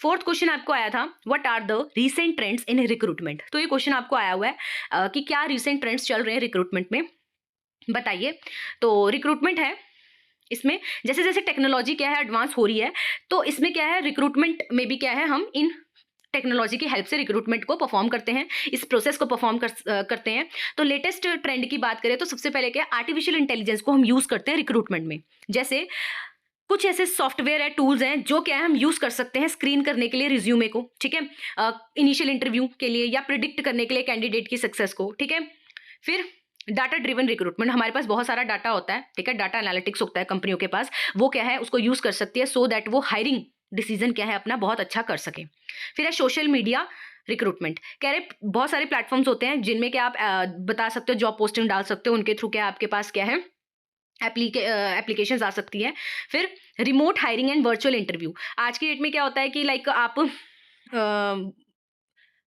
फोर्थ क्वेश्चन आपको आया था, what are the recent trends in recruitment. तो ये क्वेश्चन आपको आया हुआ है कि क्या रीसेंट ट्रेंड्स चल रहे हैं रिक्रूटमेंट में, बताइए। तो रिक्रूटमेंट है, इसमें जैसे जैसे टेक्नोलॉजी क्या है एडवांस हो रही है, तो इसमें क्या है, रिक्रूटमेंट में भी क्या है, हम इन टेक्नोलॉजी की हेल्प से रिक्रूटमेंट को परफॉर्म करते हैं, इस प्रोसेस को परफॉर्म करते हैं। तो लेटेस्ट ट्रेंड की बात करें तो सबसे पहले क्या है, आर्टिफिशियल इंटेलिजेंस को हम यूज करते हैं रिक्रूटमेंट में। जैसे कुछ ऐसे सॉफ्टवेयर है, टूल्स हैं, जो क्या है हम यूज कर सकते हैं स्क्रीन करने के लिए रिज्यूमे को, ठीक है, इनिशियल इंटरव्यू के लिए या प्रिडिक्ट करने के लिए कैंडिडेट की सक्सेस को, ठीक है। फिर डाटा ड्रिवन रिक्रूटमेंट, हमारे पास बहुत सारा डाटा होता है, ठीक है, डाटा एनालिटिक्स होता है कंपनियों के पास, वो क्या है उसको यूज कर सकती है सो दैट वो हायरिंग डिसीजन क्या है अपना बहुत अच्छा कर सके। फिर है सोशल मीडिया रिक्रूटमेंट, कह रहे बहुत सारे प्लेटफॉर्म्स होते हैं जिनमें क्या आप बता सकते हो, जॉब पोस्टिंग डाल सकते हो, उनके थ्रू क्या आपके पास क्या है एप्लीकेशंस आ सकती है। फिर remote hiring and virtual interview, आज की डेट में क्या होता है कि लाइक आप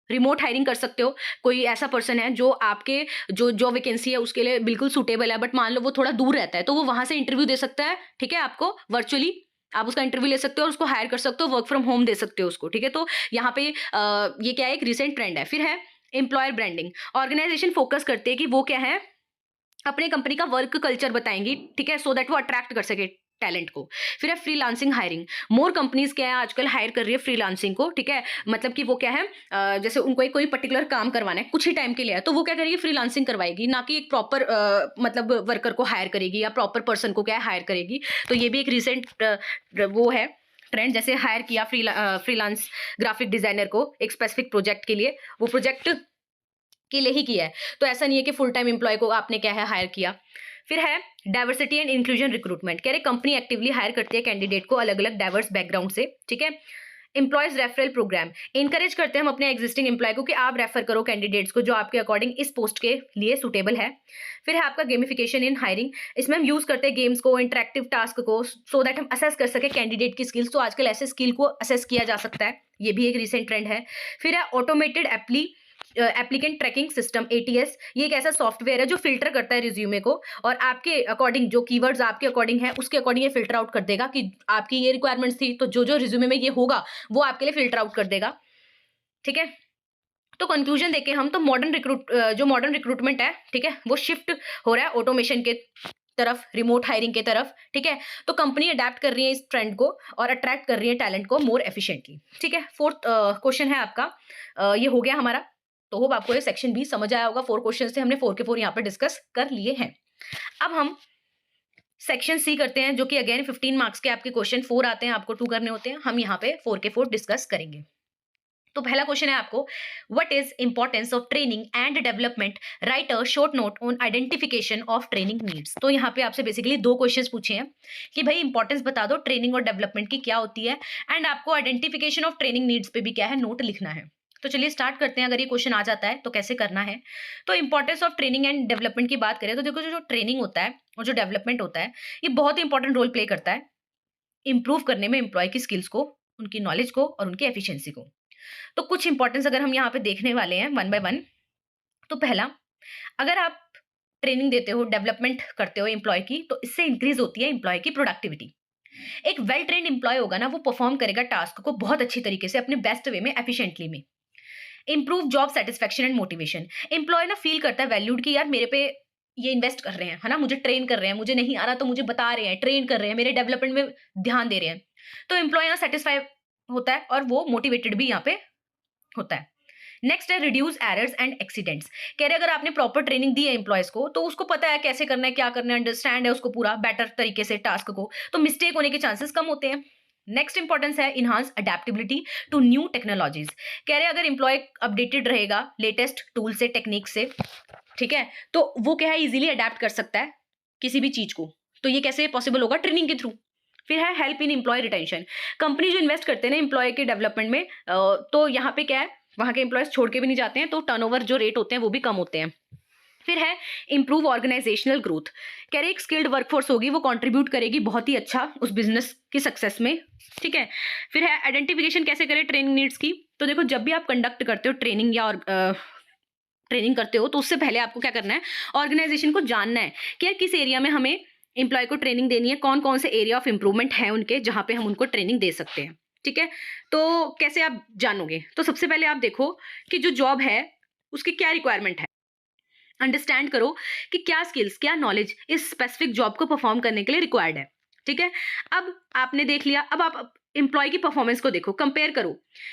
रिमोट हायरिंग कर सकते हो, कोई ऐसा पर्सन है जो आपके जो वैकेंसी है उसके लिए बिल्कुल सूटेबल है, बट मान लो वो थोड़ा दूर रहता है, तो वो वहां से इंटरव्यू दे सकता है, ठीक है, आपको वर्चुअली आप उसका इंटरव्यू ले सकते हो और उसको हायर कर सकते हो, वर्क फ्रॉम होम दे सकते हो उसको, ठीक है। तो यहाँ पे ये क्या है, एक रिसेंट ट्रेंड है। फिर है एम्प्लॉयर ब्रांडिंग, ऑर्गेनाइजेशन फोकस करते हैं कि वो क्या है, अपने कंपनी का वर्क कल्चर बताएंगी, ठीक है, सो दैट वो अट्रैक्ट कर सके टैलेंट को। फिर है फ्रीलांसिंग हायरिंग, मोर कंपनीज क्या है आजकल हायर कर रही है फ्रीलांसिंग को, ठीक है, मतलब कि वो क्या है जैसे उनको कोई पर्टिकुलर काम करवाना है, कुछ ही टाइम के लिए है, तो वो क्या करेगी, फ्रीलांसिंग करवाएगी, ना कि एक प्रॉपर मतलब वर्कर को हायर करेगी या प्रॉपर पर्सन को क्या है हायर करेगी। तो ये भी एक रिसेंट वो है ट्रेंड, जैसे हायर किया फ्रीलांस ग्राफिक डिजाइनर को एक स्पेसिफिक प्रोजेक्ट के लिए, वो प्रोजेक्ट के लिए ही किया है, तो ऐसा नहीं है कि फुल टाइम एम्प्लॉय को आपने क्या है हायर किया। फिर है डाइवर्सिटी एंड इंक्लूजन रिक्रूटमेंट, कह रहे कंपनी एक्टिवली हायर करती है कैंडिडेट को अलग अलग डाइवर्स बैकग्राउंड से, ठीक है। एम्प्लॉयज रेफरल प्रोग्राम, इनकरेज करते हैं हम अपने एग्जिस्टिंग एम्प्लॉय को कि आप रेफर करो कैंडिडेट्स को जो आपके अकॉर्डिंग इस पोस्ट के लिए सुटेबल है। फिर है आपका गेमिफिकेशन इन हायरिंग, इसमें हम यूज करते हैं गेम्स को, इंटरेक्टिव टास्क को, सो दैट हम असेस कर सके कैंडिडेट की स्किल्स। तो आजकल ऐसे स्किल को असेस किया जा सकता है, ये भी एक रिसेंट ट्रेंड है। फिर है automated applicant tracking system ATS, ये एक ऐसा सॉफ्टवेयर है जो फिल्टर करता है रिज्यूमे को और आपके अकॉर्डिंग जो कीवर्ड्स आपके अकॉर्डिंग है उसके अकॉर्डिंग ये फिल्टर आउट कर देगा कि आपकी ये रिक्वायरमेंट्स थी, तो जो जो रिज्यूमे में ये होगा वो आपके लिए फिल्टर आउट कर देगा, ठीक है। तो कंक्लूजन देखें हम, तो मॉडर्न रिक्रूटमेंट है, ठीक है, वो शिफ्ट हो रहा है ऑटोमेशन के तरफ, रिमोट हायरिंग के तरफ, ठीक है। तो कंपनी अडेप्ट कर रही है इस ट्रेंड को और अट्रैक्ट कर रही है टैलेंट को मोर एफिशिएंटली, ठीक है। फोर्थ क्वेश्चन है आपका, ये हो गया हमारा। तो होप आपको ये सेक्शन भी समझ आया होगा, 4 क्वेश्चन से हमने 4 के 4 यहाँ पर डिस्कस कर लिए हैं। अब हम सेक्शन सी करते हैं, जो कि अगेन 15 मार्क्स के आपके क्वेश्चन 4 आते हैं, आपको 2 करने होते हैं, हम यहाँ पे 4 के 4 डिस्कस करेंगे। तो पहला क्वेश्चन है आपको, what is importance of training and development, right a short note on identification of training needs. तो यहाँ पे आपसे बेसिकली दो क्वेश्चंस पूछे हैं कि भाई इंपॉर्टेंस बता दो ट्रेनिंग और डेवलपमेंट की क्या होती है, एंड आपको आइडेंटिफिकेशन ऑफ ट्रेनिंग नीड्स पे भी क्या है, नोट लिखना है। तो चलिए स्टार्ट करते हैं। अगर ये क्वेश्चन आ जाता है तो कैसे करना है। तो importance of training and development की बात करें तो देखो, जो ट्रेनिंग होता है और जो डेवलपमेंट होता है, ये बहुत ही इंपॉर्टेंट रोल प्ले करता है इंप्रूव करने में एम्प्लॉय की स्किल्स को, उनकी नॉलेज को और उनकी एफिशिएंसी को। तो कुछ इंपॉर्टेंस अगर हम यहाँ पे देखने वाले हैं वन बाय वन। तो पहला, अगर आप ट्रेनिंग देते हो, डेवलपमेंट करते हो एम्प्लॉय की, तो इससे इंक्रीज होती है एम्प्लॉय की प्रोडक्टिविटी। एक वेल ट्रेन्ड एम्प्लॉय होगा ना, वो परफॉर्म करेगा टास्क को बहुत अच्छी तरीके से, अपने बेस्ट वे में, एफिशिएंटली में। Improve job satisfaction and motivation, employee ना फील करता है वैल्यूड कि यार मेरे पे ये इन्वेस्ट कर रहे हैं, है ना, मुझे ट्रेन कर रहे हैं, मुझे नहीं आ रहा तो मुझे बता रहे हैं, ट्रेन कर रहे हैं, मेरे डेवलपमेंट में ध्यान दे रहे हैं। तो एम्प्लॉय यहाँ सेटिस्फाई होता है और वो मोटिवेटेड भी यहाँ पे होता है। नेक्स्ट है रिड्यूस एरर्स एंड एक्सीडेंट्स। कह रहे अगर आपने प्रॉपर ट्रेनिंग दी है एम्प्लॉयज को, तो उसको पता है कैसे करना है, क्या करना है, अंडरस्टैंड है उसको पूरा बेटर तरीके से टास्क को, तो मिस्टेक होने के चांसेस कम होते हैं। नेक्स्ट इंपॉर्टेंस है enhance adaptability to new technologies. कह रहे अगर एम्प्लॉय अपडेटेड रहेगा लेटेस्ट टूल से, टेक्निक से, ठीक है, तो वो क्या है, इजीली अडेप्ट कर सकता है किसी भी चीज को। तो ये कैसे पॉसिबल होगा, ट्रेनिंग के थ्रू। फिर है help in employee retention. Company जो इन्वेस्ट करते हैं ना एम्प्लॉय के डेवलपमेंट में, तो यहाँ पे क्या है, वहां के एम्प्लॉयज छोड़ के भी नहीं जाते हैं, तो टर्नओवर जो रेट होते हैं वो भी कम होते हैं। फिर है इंप्रूव ऑर्गेनाइजेशनल ग्रोथ। कह रहे एक स्किल्ड वर्कफोर्स होगी, वो कंट्रीब्यूट करेगी बहुत ही अच्छा उस बिजनेस की सक्सेस में, ठीक है। फिर है आइडेंटिफिकेशन कैसे करें ट्रेनिंग नीड्स की। तो देखो, जब भी आप कंडक्ट करते हो ट्रेनिंग या ट्रेनिंग करते हो, तो उससे पहले आपको क्या करना है, ऑर्गेनाइजेशन को जानना है कि यार किस एरिया में हमें एम्प्लॉय को ट्रेनिंग देनी है, कौन कौन से एरिया ऑफ इंप्रूवमेंट है उनके, जहां पे हम उनको ट्रेनिंग दे सकते हैं, ठीक है। तो कैसे आप जानोगे, तो सबसे पहले आप देखो कि जो जॉब है उसकी क्या रिक्वायरमेंट है, अंडरस्टैंड करो कि क्या स्किल्स, क्या नॉलेज इस स्पेसिफिक जॉब को परफॉर्म करने के लिए रिक्वायर्ड है, ठीक है। अब आपने देख लिया, अब आप एम्प्लॉय की परफॉर्मेंस को देखो, कंपेयर करो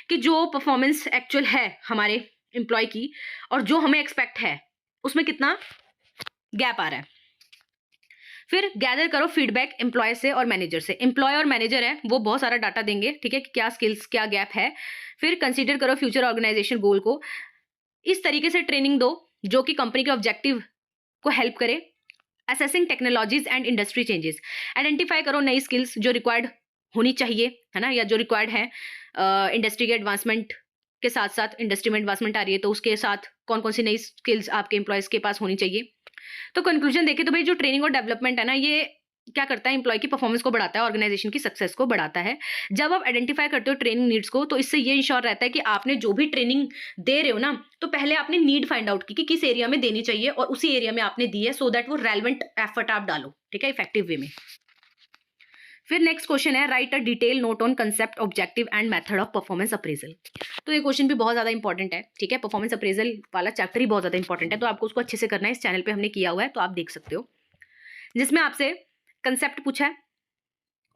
कि जो परफॉर्मेंस एक्चुअल है हमारे एम्प्लॉय की और जो हमें एक्सपेक्ट है, उसमें कितना गैप आ रहा है। फिर गैदर करो फीडबैक एम्प्लॉय से और मैनेजर से। एम्प्लॉय और मैनेजर है वो बहुत सारा डाटा देंगे, ठीक है, कि क्या स्किल्स, क्या गैप है। फिर कंसीडर करो फ्यूचर ऑर्गेनाइजेशन गोल को, इस तरीके से ट्रेनिंग दो जो कि कंपनी के ऑब्जेक्टिव को हेल्प करे। Assessing technologies and industry changes, identify करो नई स्किल्स जो रिक्वायर्ड होनी चाहिए, है ना, या जो रिक्वायर्ड है इंडस्ट्री के एडवांसमेंट के साथ साथ, इंडस्ट्री में एडवांसमेंट आ रही है तो उसके साथ कौन कौन सी नई स्किल्स आपके एम्प्लॉयज के पास होनी चाहिए। तो कंक्लूजन देखें तो भाई जो ट्रेनिंग और डेवलपमेंट है ना, ये क्या करता है, एम्प्लॉय की परफॉर्मेंस को बढ़ाता है, ऑर्गेनाइजेशन की सक्सेस को बढ़ाता है। जब आप आइडेंटिफाई करते हो ट्रेनिंग नीड्स को, तो इससे ये इंश्योर रहता है कि आपने जो भी ट्रेनिंग दे रहे हो ना, तो पहले आपने नीड फाइंड आउट की कि किस एरिया में देनी चाहिए और उसी एरिया में आपने दी है, सो दैट वो रेलेवेंट एफर्ट आप डालो, ठीक है, इफेक्टिव वे में। फिर नेक्स्ट क्वेश्चन है right a detail note on concept, objective and method of performance appraisal. तो ये क्वेश्चन भी बहुत ज्यादा इंपॉर्टेंट है, ठीक है, परफॉर्मेंस अप्रेजल वाला चैप्टर ही बहुत ज्यादा इंपॉर्टेंट है, तो आपको उसको अच्छे से करना है। इस चैनल पे हमने किया हुआ है, तो आप देख सकते हो, जिसमें आपसे कंसेप्ट पूछा है,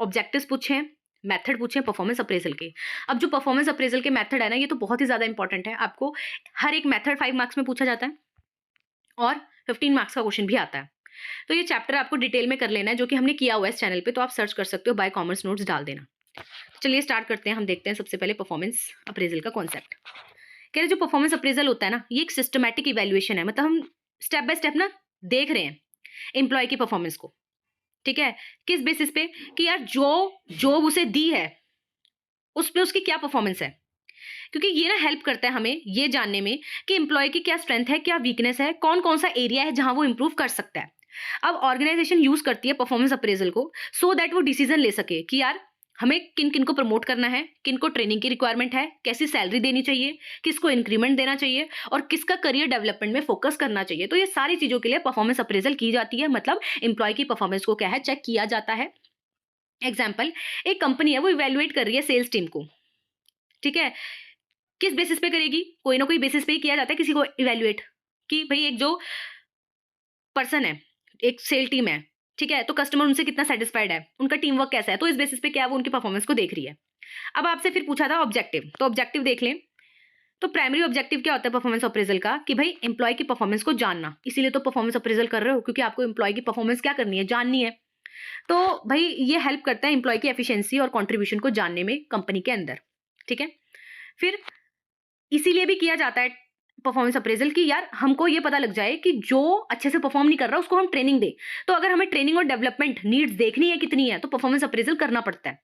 ऑब्जेक्टिव्स पूछे हैं, मेथड पूछे हैं परफॉर्मेंस अप्रेजल के। अब जो परफॉर्मेंस अप्रेजल के मेथड है ना, ये तो बहुत ही ज्यादा इंपॉर्टेंट है। आपको हर एक मेथड 5 मार्क्स में पूछा जाता है और 15 मार्क्स का क्वेश्चन भी आता है। तो ये चैप्टर आपको डिटेल में कर लेना है, जो कि हमने किया हुआ है इस चैनल पे, तो आप सर्च कर सकते हो, बाय कॉमर्स नोट्स डाल देना। चलिए स्टार्ट करते हैं। हम देखते हैं सबसे पहले परफॉर्मेंस अप्रेजल का कॉन्सेप्ट। कह रहे जो परफॉर्मेंस अप्रेजल होता है ना, ये एक सिस्टमैटिक इवैल्यूएशन है, मतलब हम स्टेप बाय स्टेप ना देख रहे हैं एम्प्लॉय की परफॉर्मेंस को, ठीक है, किस बेसिस पे कि यार जो जॉब उसे दी है उस पे उसकी क्या परफॉर्मेंस है, क्योंकि ये ना हेल्प करता है हमें ये जानने में कि एम्प्लॉय की क्या स्ट्रेंथ है, क्या वीकनेस है, कौन कौन सा एरिया है जहां वो इंप्रूव कर सकता है। अब ऑर्गेनाइजेशन यूज करती है परफॉर्मेंस अप्रेजल को, सो दैट वो डिसीजन ले सके कि यार हमें किन किन को प्रमोट करना है, किन को ट्रेनिंग की रिक्वायरमेंट है, कैसी सैलरी देनी चाहिए, किसको इंक्रीमेंट देना चाहिए और किसका करियर डेवलपमेंट में फोकस करना चाहिए। तो ये सारी चीजों के लिए परफॉर्मेंस अप्रेजल की जाती है, मतलब एम्प्लॉय की परफॉर्मेंस को क्या है, चेक किया जाता है। एग्जाम्पल, एक कंपनी है वो इवेल्युएट कर रही है सेल्स टीम को, ठीक है, किस बेसिस पे करेगी, कोई ना कोई बेसिस पे ही किया जाता है किसी को इवेल्युएट, कि भाई एक जो पर्सन है, एक सेल टीम है, ठीक है, तो कस्टमर उनसे कितना सेटिस्फाइड है, उनका टीम वर्क कैसा है, तो इस बेसिस पे क्या है वो उनकी परफॉर्मेंस को देख रही है। अब आपसे फिर पूछा था ऑब्जेक्टिव, तो ऑब्जेक्टिव देख लें। तो प्राइमरी ऑब्जेक्टिव क्या होता है परफॉर्मेंस अप्रेजल का, कि भाई एम्प्लॉय की परफॉर्मेंस को जानना, इसीलिए तो परफॉर्मेंस अप्रेजल कर रहे हो, क्योंकि आपको एम्प्लॉय की परफॉर्मेंस क्या करनी है, जाननी है। तो भाई ये हेल्प करता है एम्प्लॉय की एफिशिएंसी और कंट्रीब्यूशन को जानने में कंपनी के अंदर, ठीक है। फिर इसीलिए भी किया जाता है परफॉर्मेंस अप्रेजल कि यार हमको ये पता लग जाए कि जो अच्छे से परफॉर्म नहीं कर रहा उसको हम ट्रेनिंग दें। तो अगर हमें ट्रेनिंग और डेवलपमेंट नीड्स देखनी है कितनी है, तो परफॉर्मेंस अप्रेजल करना पड़ता है।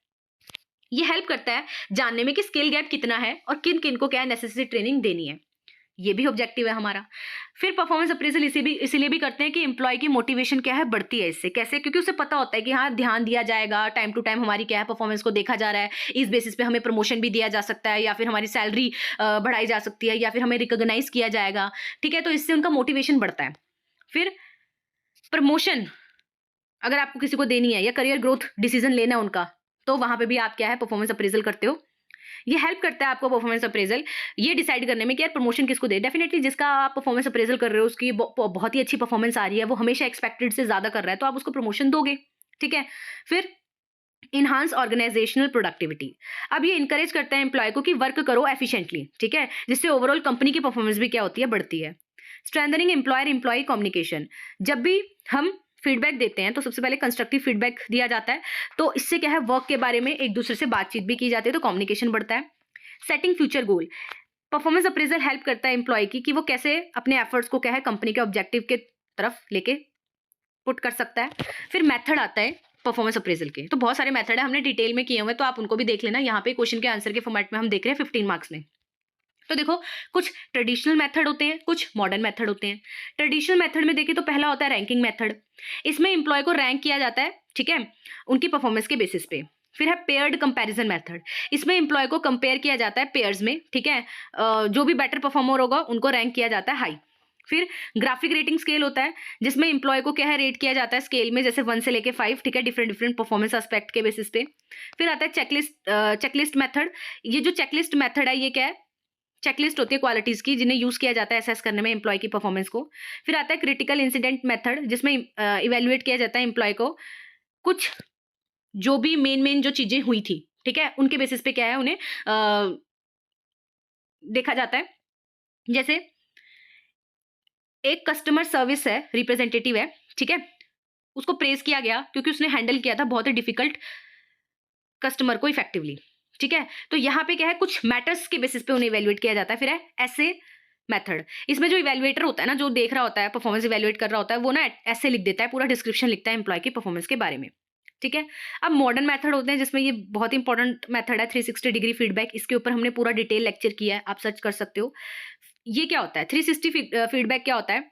ये हेल्प करता है जानने में कि स्किल गैप कितना है और किन किन को क्या नेसेसरी ट्रेनिंग देनी है। ये भी ऑब्जेक्टिव है हमारा। फिर परफॉर्मेंस अप्रेजल इसीलिए भी करते हैं कि एम्प्लॉय की मोटिवेशन क्या है, बढ़ती है इससे। कैसे? क्योंकि उसे पता होता है कि हाँ, ध्यान दिया जाएगा, टाइम टू टाइम हमारी क्या है परफॉर्मेंस को देखा जा रहा है, इस बेसिस पे हमें प्रमोशन भी दिया जा सकता है, या फिर हमारी सैलरी बढ़ाई जा सकती है, या फिर हमें रिकॉग्नाइज किया जाएगा। ठीक है, तो इससे उनका मोटिवेशन बढ़ता है। फिर प्रमोशन अगर आपको किसी को देनी है या करियर ग्रोथ डिसीजन लेना है उनका, तो वहां पे भी आप क्या है परफॉर्मेंस अप्रेजल करते हो। ये हेल्प करता है आपको परफॉर्मेंस अप्रेजल ये डिसाइड करने में कि यार प्रमोशन किसको दे। डेफिनेटली जिसका आप परफॉर्मेंस अप्रेजल कर रहे हो उसकी बहुत ही अच्छी परफॉर्मेंस आ रही है, वो हमेशा एक्सपेक्टेड से ज्यादा कर रहा है, तो आप उसको प्रमोशन दोगे। ठीक है। फिर इनहांस ऑर्गेनाइजेशनल प्रोडक्टिविटी। अब ये इंकरेज करता है एम्प्लॉय को कि वर्क करो एफिशिएंटली, ठीक है, जिससे ओवरऑल कंपनी की परफॉर्मेंस भी क्या होती है, बढ़ती है। Strengthening employer employee communication. जब भी हम फीडबैक देते हैं तो सबसे पहले कंस्ट्रक्टिव फीडबैक दिया जाता है, तो इससे क्या है वर्क के बारे में एक दूसरे से बातचीत भी की जाती है, तो कम्युनिकेशन बढ़ता है। Setting future goal. Performance appraisal help करता है एम्प्लॉय की कि वो कैसे अपने एफर्ट्स को क्या है कंपनी के ऑब्जेक्टिव के तरफ लेके पुट कर सकता है। फिर मेथड आता है परफॉर्मेंस अप्रेजल के, तो बहुत सारे मेथड है, हमने डिटेल में किए हुए हैं, तो आप उनको भी देख लेना। यहाँ पे क्वेश्चन के आंसर के फॉर्मेट में हम देख रहे हैं 15 मार्क्स में। तो देखो, कुछ ट्रेडिशनल मेथड होते हैं, कुछ मॉडर्न मेथड होते हैं। ट्रेडिशनल मेथड में देखिए तो पहला होता है रैंकिंग मेथड। इसमें एम्प्लॉय को रैंक किया जाता है, ठीक है, उनकी परफॉर्मेंस के बेसिस पे। फिर है पेयर्ड कंपैरिजन मेथड। इसमें एम्प्लॉय को कंपेयर किया जाता है पेयर्स में, ठीक है, जो भी बेटर परफॉर्मर होगा उनको रैंक किया जाता है हाई। फिर ग्राफिक रेटिंग स्केल होता है, जिसमें एम्प्लॉय को क्या है रेट किया जाता है स्केल में, जैसे 1 से लेके 5, ठीक है, डिफरेंट डिफरेंट परफॉर्मेंस एस्पेक्ट के बेसिस पे। फिर आता है चेकलिस्ट मेथड। ये जो चेकलिस्ट मेथड है ये क्या है, चेकलिस्ट होती है क्वालिटीज की जिन्हें यूज किया जाता है असेस करने में एम्प्लॉय की परफॉर्मेंस को। फिर आता है क्रिटिकल इंसिडेंट मेथड, जिसमें इवेल्युएट किया जाता है एम्प्लॉय को, कुछ जो भी मेन जो चीजें हुई थी, ठीक है, उनके बेसिस पे क्या है उन्हें देखा जाता है। जैसे एक कस्टमर सर्विस है, रिप्रेजेंटेटिव है, ठीक है, उसको प्रेज किया गया क्योंकि उसने हैंडल किया था बहुत ही डिफिकल्ट कस्टमर को इफेक्टिवली, ठीक है। तो यहाँ पे क्या है, कुछ मैटर्स के बेसिस पे उन्हें इवेल्युएट किया जाता है। फिर है ऐसे मेथड। इसमें जो इवेल्युएटर होता है ना, जो देख रहा होता है परफॉर्मेंस इवेल्युएट कर रहा होता है, वो ना ऐसे लिख देता है, पूरा डिस्क्रिप्शन लिखता है एम्प्लॉय की परफॉर्मेंस के बारे में, ठीक है। अब मॉडर्न मेथड होते हैं, जिसमें ये बहुत इंपॉर्टेंट मेथड है 360 डिग्री फीडबैक। इसके ऊपर हमने पूरा डिटेल लेक्चर किया है, आप सर्च कर सकते हो। ये क्या होता है 360 फीडबैक? क्या होता है,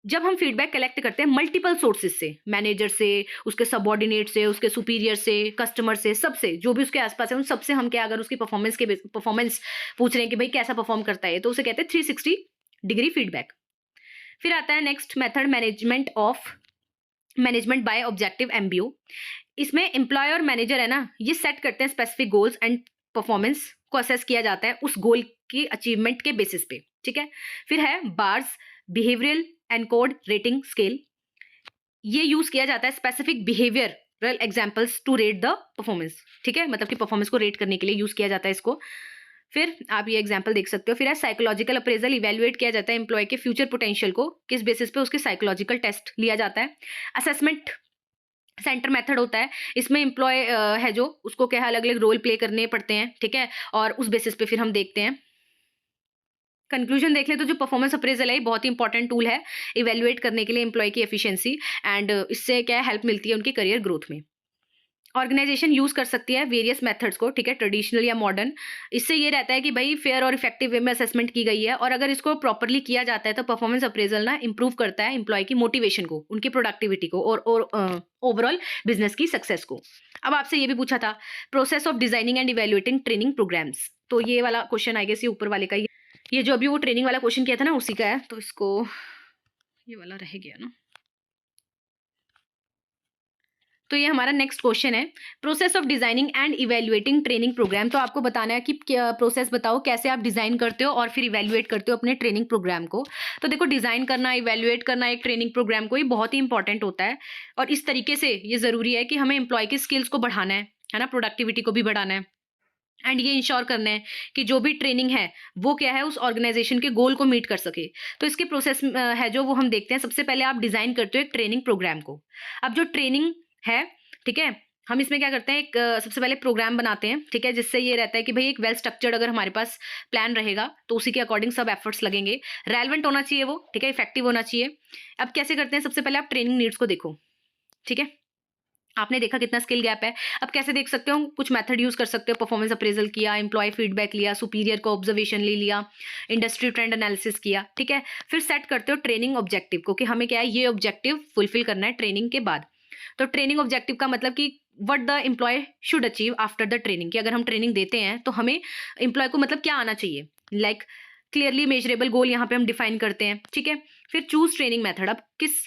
जब हम फीडबैक कलेक्ट करते हैं मल्टीपल सोर्सेज से, मैनेजर से, उसके सबऑर्डिनेट से, उसके सुपीरियर से, कस्टमर से, सबसे जो भी उसके आसपास है उन सबसे हम क्या, अगर उसकी परफॉर्मेंस पूछ रहे हैं कि भाई कैसा परफॉर्म करता है, तो उसे कहते हैं 360 डिग्री फीडबैक। फिर आता है next method, management by objective MBO। इसमें एम्प्लॉय और मैनेजर है ना, ये सेट करते हैं स्पेसिफिक गोल्स एंड परफॉर्मेंस को असेस किया जाता है उस गोल की अचीवमेंट के बेसिस पे, ठीक है। फिर है BARS, behavioural anchored rating scale. ये यूज किया जाता है specific behavioural examples to rate the performance, ठीक है, मतलब कि परफॉर्मेंस को रेट करने के लिए यूज किया जाता है इसको। फिर आप ये एग्जांपल देख सकते हो। फिर है साइकोलॉजिकल अप्रेजल। इवेल्युएट किया जाता है एम्प्लॉय के फ्यूचर पोटेंशियल को, किस बेसिस पे, उसके साइकोलॉजिकल टेस्ट लिया जाता है। असेसमेंट सेंटर मेथड होता है, इसमें एम्प्लॉय है जो, उसको क्या है अलग अलग रोल प्ले करने पड़ते हैं, ठीक है, और उस बेसिस पे फिर हम देखते हैं। कंक्लूजन देख ले तो जो परफॉर्मेंस अप्रेजल है बहुत ही इंपॉर्टेंट टूल है इवेल्युएट करने के लिए एम्प्लॉय की एफिशिएंसी, एंड इससे क्या है हेल्प मिलती है उनकी करियर ग्रोथ में। ऑर्गेनाइजेशन यूज कर सकती है वेरियस मेथड्स को, ठीक है, ट्रेडिशनल या मॉडर्न। इससे ये रहता है कि भाई फेयर और इफेक्टिव वे में असेसमेंट की गई है, और अगर इसको प्रॉपरली किया जाता है तो परफॉर्मेंस अप्रेजल ना इंप्रूव करता है एम्प्लॉय की मोटिवेशन को, उनकी प्रोडक्टिविटी को, और ओवरऑल बिजनेस की सक्सेस को। अब आपसे ये भी पूछा था process of designing and evaluating training programmes, तो ये वाला क्वेश्चन आई गेस ये ऊपर वाले का ये जो अभी वो ट्रेनिंग वाला क्वेश्चन किया था ना उसी का है, तो इसको ये वाला रह गया ना। तो ये हमारा नेक्स्ट क्वेश्चन है, process of designing and evaluating training programme. तो आपको बताना है कि प्रोसेस बताओ कैसे आप डिजाइन करते हो और फिर इवेल्युएट करते हो अपने ट्रेनिंग प्रोग्राम को। तो देखो, डिजाइन करना, इवेल्युएट करना एक ट्रेनिंग प्रोग्राम को, ये बहुत ही इंपॉर्टेंट होता है, और इस तरीके से ये जरूरी है कि हमें एम्प्लॉय की स्किल्स को बढ़ाना है ना, प्रोडक्टिविटी को भी बढ़ाना है, एंड ये इंश्योर करना है कि जो भी ट्रेनिंग है वो क्या है उस ऑर्गेनाइजेशन के गोल को मीट कर सके। तो इसके प्रोसेस है जो वो हम देखते हैं। सबसे पहले आप डिजाइन करते हो एक ट्रेनिंग प्रोग्राम को। अब जो ट्रेनिंग है, ठीक है, हम इसमें क्या करते हैं, एक सबसे पहले प्रोग्राम बनाते हैं, ठीक है, जिससे ये रहता है कि भाई एक वेल स्ट्रक्चर्ड अगर हमारे पास प्लान रहेगा तो उसी के अकॉर्डिंग सब एफर्ट्स लगेंगे। रेलेवेंट होना चाहिए वो, ठीक है, इफेक्टिव होना चाहिए। अब कैसे करते हैं, सबसे पहले आप ट्रेनिंग नीड्स को देखो, ठीक है। आपने देखा कितना स्किल गैप है। अब कैसे देख सकते हो, कुछ मेथड यूज कर सकते हो, परफॉर्मेंस अप्रेजल किया, एम्प्लॉय फीडबैक लिया, सुपीरियर को ऑब्जर्वेशन ले लिया, इंडस्ट्री ट्रेंड एनालिसिस किया, ठीक है। फिर सेट करते हो ट्रेनिंग ऑब्जेक्टिव को कि हमें क्या है, ये ऑब्जेक्टिव फुलफिल करना है ट्रेनिंग के बाद। तो ट्रेनिंग ऑब्जेक्टिव का मतलब कि what the employee should achieve after the training, कि अगर हम ट्रेनिंग देते हैं तो हमें एम्प्लॉय को मतलब क्या आना चाहिए, लाइक क्लियरली मेजरेबल गोल यहाँ पे हम डिफाइन करते हैं, ठीक है। फिर चूज ट्रेनिंग मेथड, अब किस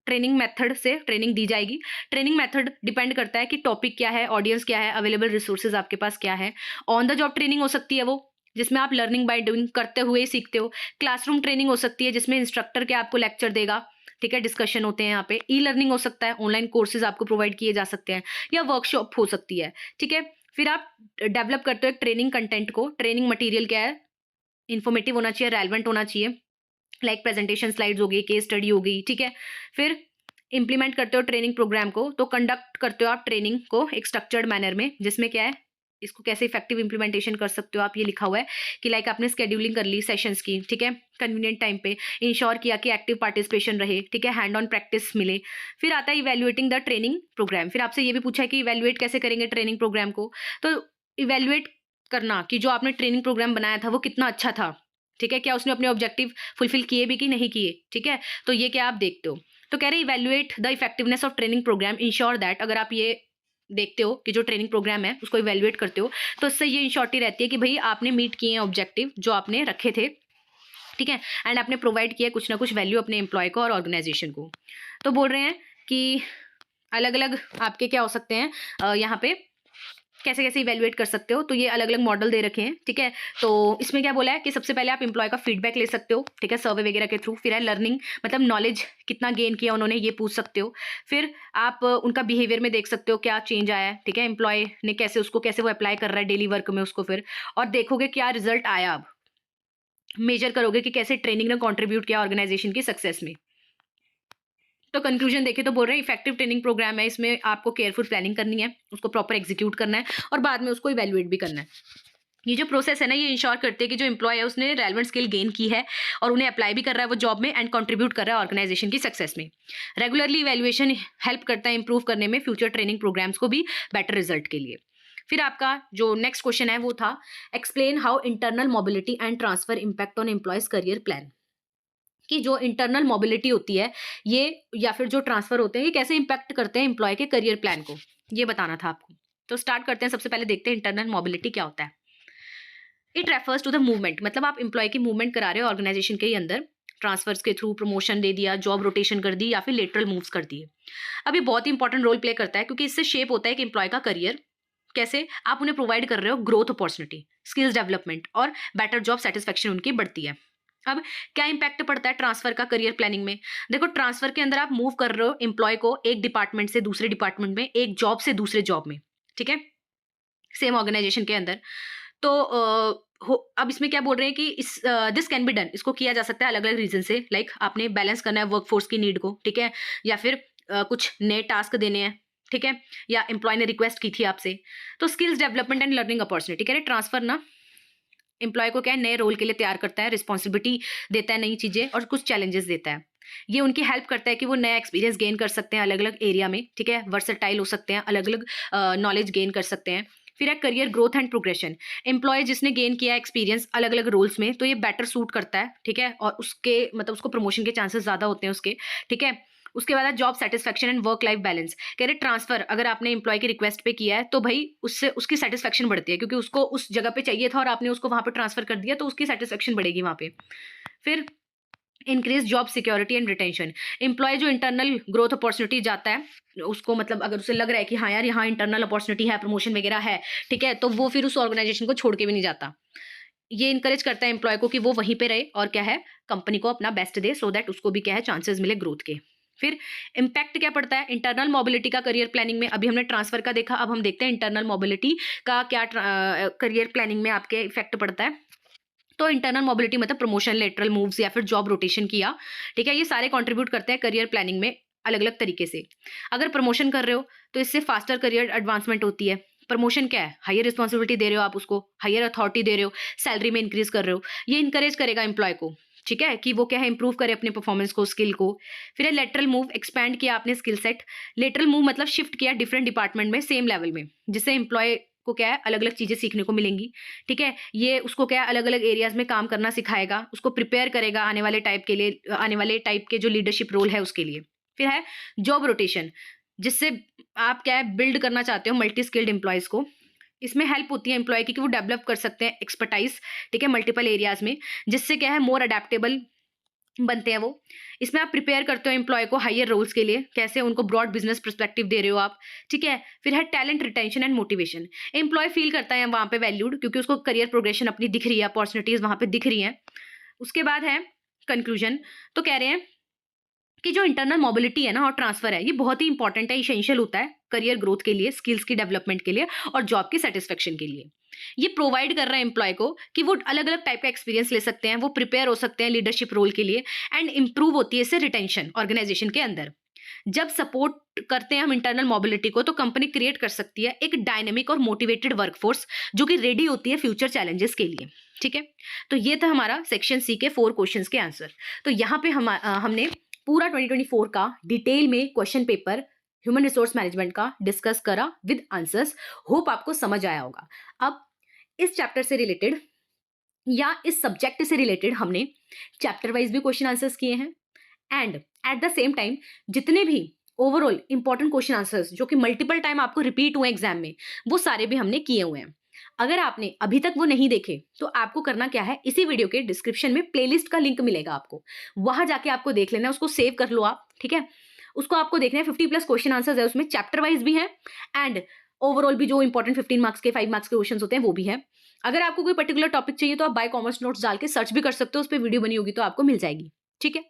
ट्रेनिंग मेथड से ट्रेनिंग दी जाएगी। ट्रेनिंग मेथड डिपेंड करता है कि टॉपिक क्या है, ऑडियंस क्या है, अवेलेबल रिसोर्सेज आपके पास क्या है। ऑन द जॉब ट्रेनिंग हो सकती है वो, जिसमें आप लर्निंग बाय डूइंग करते हुए ही सीखते हो। क्लासरूम ट्रेनिंग हो सकती है जिसमें इंस्ट्रक्टर क्या आपको लेक्चर देगा, ठीक है, डिस्कशन होते हैं यहाँ पे। ई लर्निंग हो सकता है, ऑनलाइन कोर्सेज आपको प्रोवाइड किए जा सकते हैं, या वर्कशॉप हो सकती है, ठीक है। फिर आप डेवलप करते हो एक ट्रेनिंग कंटेंट को। ट्रेनिंग मटेरियल क्या है, इन्फॉर्मेटिव होना चाहिए, रेलेवेंट होना चाहिए, लाइक प्रेजेंटेशन स्लाइड्स हो गई, केस स्टडी हो गई, ठीक है। फिर इंप्लीमेंट करते हो ट्रेनिंग प्रोग्राम को, तो कंडक्ट करते हो आप ट्रेनिंग को एक स्ट्रक्चर्ड मैनर में, जिसमें क्या है, इसको कैसे इफेक्टिव इंप्लीमेंटेशन कर सकते हो आप, ये लिखा हुआ है कि लाइक आपने स्केड्यूलिंग कर ली सेशंस की, ठीक है, कन्वीनियंट टाइम पे, इंश्योर किया कि एक्टिव पार्टिसिपेशन रहे, ठीक है, हैंड ऑन प्रैक्टिस मिले। फिर आता है इवेल्युएटिंग द ट्रेनिंग प्रोग्राम। फिर आपसे ये भी पूछा है कि इवेल्युएट कैसे करेंगे ट्रेनिंग प्रोग्राम को। तो इवेल्युएट करना कि जो आपने ट्रेनिंग प्रोग्राम बनाया था वो कितना अच्छा था, ठीक है, क्या उसने अपने ऑब्जेक्टिव फुलफिल किए भी कि नहीं किए, ठीक है। तो ये क्या आप देखते हो। तो कह रहे evaluate the effectiveness of training programme, ensure that, अगर आप ये देखते हो कि जो ट्रेनिंग प्रोग्राम है उसको इवैल्यूएट करते हो, तो इससे ये इंश्योरिटी रहती है कि भाई आपने मीट किए हैं ऑब्जेक्टिव जो आपने रखे थे, ठीक है, एंड आपने प्रोवाइड किया कुछ ना कुछ वैल्यू अपने एम्प्लॉय को और ऑर्गेनाइजेशन को। तो बोल रहे हैं कि अलग अलग आपके क्या हो सकते हैं, यहाँ पे कैसे कैसे इवैल्यूएट कर सकते हो। तो ये अलग अलग मॉडल दे रखे हैं, ठीक है। तो इसमें क्या बोला है कि सबसे पहले आप एम्प्लॉय का फीडबैक ले सकते हो, ठीक है, सर्वे वगैरह के थ्रू। फिर है लर्निंग, मतलब नॉलेज कितना गेन किया उन्होंने, ये पूछ सकते हो। फिर आप उनका बिहेवियर में देख सकते हो क्या चेंज आया है, ठीक है, एम्प्लॉय ने कैसे उसको, कैसे वो अप्लाई कर रहा है डेली वर्क में उसको। फिर और देखोगे क्या रिजल्ट आया, अब मेजर करोगे कि कैसे ट्रेनिंग ने कॉन्ट्रीब्यूट किया ऑर्गेनाइजेशन की सक्सेस में। तो कंक्लूजन देखें तो बोल रहे हैं इफेक्टिव ट्रेनिंग प्रोग्राम है, इसमें आपको केयरफुल प्लानिंग करनी है, उसको प्रॉपर एग्जीक्यूट करना है और बाद में उसको इवैल्यूएट भी करना है। ये जो प्रोसेस है ना, ये इंश्योर करते हैं कि जो एम्प्लॉय है उसने रेलेवेंट स्किल गेन की है और उन्हें अप्लाई भी कर रहा है वो जॉब में, एंड कंट्रीब्यूट कर रहा है ऑर्गेनाइजेशन की सक्सेस में। रेगुलरली इवैल्यूएशन हेल्प करता है इंप्रूव करने में फ्यूचर ट्रेनिंग प्रोग्राम्स को भी बेटर रिजल्ट के लिए। फिर आपका जो नेक्स्ट क्वेश्चन है वो था explain how internal mobility and transfer impact on employees career plan, कि जो इंटरनल मोबिलिटी होती है ये, या फिर जो ट्रांसफर होते हैं, ये कैसे इंपैक्ट करते हैं एम्प्लॉय के करियर प्लान को, ये बताना था आपको। तो स्टार्ट करते हैं, सबसे पहले देखते हैं इंटरनल मोबिलिटी क्या होता है। It refers to the movement, मतलब आप एम्प्लॉय की मूवमेंट करा रहे हो ऑर्गेनाइजेशन के ही अंदर, ट्रांसफर्स के थ्रू प्रमोशन दे दिया, जॉब रोटेशन कर दी, या फिर लेटरल मूव्स कर दिए। अब ये बहुत ही इंपॉर्टेंट रोल प्ले करता है क्योंकि इससे शेप होता है कि एम्प्लॉय का करियर कैसे आप उन्हें प्रोवाइड कर रहे हो ग्रोथ अपॉर्चुनिटी, स्किल्स डेवलपमेंट और बेटर जॉब सेटिस्फेक्शन उनकी बढ़ती है। अब क्या इंपैक्ट पड़ता है ट्रांसफर का करियर प्लानिंग में। देखो ट्रांसफर के अंदर आप मूव कर रहे हो एम्प्लॉय को एक डिपार्टमेंट से दूसरे डिपार्टमेंट में, एक जॉब से दूसरे जॉब में, ठीक है, सेम ऑर्गेनाइजेशन के अंदर। तो अब इसमें क्या बोल रहे हैं कि इस दिस कैन बी डन, इसको किया जा सकता है अलग अलग रीजन से, लाइक आपने बैलेंस करना है वर्कफोर्स की नीड को, ठीक है, या फिर कुछ नए टास्क देने हैं, ठीक है, या एम्प्लॉय ने रिक्वेस्ट की थी आपसे। तो skills development and learning opportunity, कह रहे ट्रांसफर ना एम्प्लॉय को क्या है नए रोल के लिए तैयार करता है, रिस्पॉन्सिबिलिटी देता है, नई चीजें और कुछ चैलेंजेस देता है। ये उनकी हेल्प करता है कि वो नया एक्सपीरियंस गेन कर सकते हैं अलग अलग एरिया में, ठीक है, वर्सटाइल हो सकते हैं, अलग अलग नॉलेज गेन कर सकते हैं। फिर है career growth and progression, employee जिसने गेन किया एक्सपीरियंस अलग अलग रोल्स में तो ये बेटर सूट करता है, ठीक है, और उसके मतलब उसको प्रमोशन के चांसेस ज्यादा होते हैं उसके, ठीक है। उसके बाद job satisfaction and work life balance, कह रहे ट्रांसफर अगर आपने एम्प्लॉय की रिक्वेस्ट पे किया है तो भाई उससे उसकी सेटिस्फेक्शन बढ़ती है क्योंकि उसको उस जगह पे चाहिए था और आपने उसको वहां पे ट्रांसफर कर दिया तो उसकी सेटिस्फेक्शन बढ़ेगी वहां पे। फिर increase job security and retention, employee जो इंटरनल ग्रोथ अपॉर्चुनिटी जाता है उसको, मतलब अगर उसे लग रहा है कि हाँ यार यहाँ इंटरनल अपॉर्चुनिटी है, प्रमोशन वगैरह है, ठीक है, तो वो फिर उस ऑर्गेनाइजेशन को छोड़ के भी नहीं जाता। ये इनकरेज करता है एम्प्लॉय को कि वो वहीं पे रहे और क्या है कंपनी को अपना बेस्ट दे, सो दैट उसको भी क्या है चांसेस मिले ग्रोथ के। फिर इम्पैक्ट क्या पड़ता है इंटरनल मोबिलिटी का करियर प्लानिंग में। अभी हमने ट्रांसफर का देखा, अब हम देखते हैं इंटरनल मोबिलिटी का क्या करियर प्लानिंग में आपके इफेक्ट पड़ता है। तो इंटरनल मोबिलिटी मतलब प्रमोशन, लेटरल मूव्स या फिर जॉब रोटेशन किया, ठीक है, ये सारे कंट्रीब्यूट करते हैं करियर प्लानिंग में अलग अलग तरीके से। अगर प्रमोशन कर रहे हो तो इससे फास्टर करियर एडवांसमेंट होती है। प्रमोशन क्या है? हायर रिस्पॉन्सिबिलिटी दे रहे हो आप उसको, हायर अथॉरिटी दे रहे हो, सैलरी में इंक्रीज कर रहे हो। ये इंकरेज करेगा एम्प्लॉय को, ठीक है, कि वो क्या है, इंप्रूव करे अपने परफॉर्मेंस को, स्किल को। फिर है लेटरल मूव, एक्सपैंड किया आपने स्किल सेट। लेटरल मूव मतलब शिफ्ट किया डिफरेंट डिपार्टमेंट में सेम लेवल में, जिससे एम्प्लॉय को क्या है, अलग अलग चीजें सीखने को मिलेंगी, ठीक है। ये उसको क्या है, अलग अलग एरियाज में काम करना सिखाएगा, उसको प्रिपेयर करेगा आने वाले टाइप के लिए, आने वाले टाइप के जो लीडरशिप रोल है उसके लिए। फिर है जॉब रोटेशन, जिससे आप क्या है, बिल्ड करना चाहते हो मल्टी स्किल्ड एम्प्लॉयज को। इसमें हेल्प होती है एम्प्लॉय की कि वो डेवलप कर सकते हैं एक्सपर्टाइज, ठीक है, मल्टीपल एरियाज में, जिससे क्या है, मोर अडेप्टेबल बनते हैं वो। इसमें आप प्रिपेयर करते हो एम्प्लॉय को हायर रोल्स के लिए, कैसे उनको ब्रॉड बिजनेस पर्सपेक्टिव दे रहे हो आप, ठीक है। फिर है talent retention and motivation. Employee feel करता है वहां पे वैल्यूड, क्योंकि उसको करियर प्रोग्रेशन अपनी दिख रही है, अपॉर्चुनिटीज वहां पे दिख रही हैं। उसके बाद है कंक्लूजन। तो कह रहे हैं कि जो इंटरनल मोबिलिटी है ना और ट्रांसफर है, ये बहुत ही इंपॉर्टेंट है, इसेंशियल होता है करियर ग्रोथ के लिए, स्किल्स की डेवलपमेंट के लिए और जॉब की सेटिस्फेक्शन के लिए। ये प्रोवाइड कर रहा है एम्प्लॉय को कि वो अलग अलग टाइप का एक्सपीरियंस ले सकते हैं, वो प्रिपेयर हो सकते हैं लीडरशिप रोल के लिए, एंड इंप्रूव होती है इससे रिटेंशन ऑर्गेनाइजेशन के अंदर। जब सपोर्ट करते हैं हम इंटरनल मोबिलिटी को, तो कंपनी क्रिएट कर सकती है एक डायनेमिक और मोटिवेटेड वर्कफोर्स, जो कि रेडी होती है फ्यूचर चैलेंजेस के लिए, ठीक है। तो ये था हमारा सेक्शन सी के 4 क्वेश्चंस के आंसर। तो यहाँ पे हमने पूरा 2024 का डिटेल में question paper human resource management का डिस्कस करा विद आंसर्स। होप आपको समझ आया होगा। अब इस चैप्टर से रिलेटेड या इस सब्जेक्ट से रिलेटेड हमने चैप्टर वाइज भी क्वेश्चन आंसर्स किए हैं, and at the same time जितने भी ओवरऑल इंपॉर्टेंट क्वेश्चन आंसर्स जो कि मल्टीपल टाइम आपको रिपीट हुए एग्जाम में, वो सारे भी हमने किए हुए हैं। अगर आपने अभी तक वो नहीं देखे तो आपको करना क्या है, इसी वीडियो के डिस्क्रिप्शन में प्लेलिस्ट का लिंक मिलेगा आपको, वहां जाके आपको देख लेना, उसको सेव कर लो आप, ठीक है। उसको आपको देखना है, 50+ क्वेश्चन आंसर्स है उसमें, चैप्टर वाइज भी है एंड ओवरऑल भी जो इंपॉर्टेंट 15 मार्क्स के 5 मार्क्स के क्वेश्चन होते हैं वो भी है। अगर आपको कोई पर्टिकुलर टॉपिक चाहिए तो आप बाय कॉमर्स नोट्स डाल के सर्च भी कर सकते हो, उस पर वीडियो बनी होगी तो आपको मिल जाएगी, ठीक है।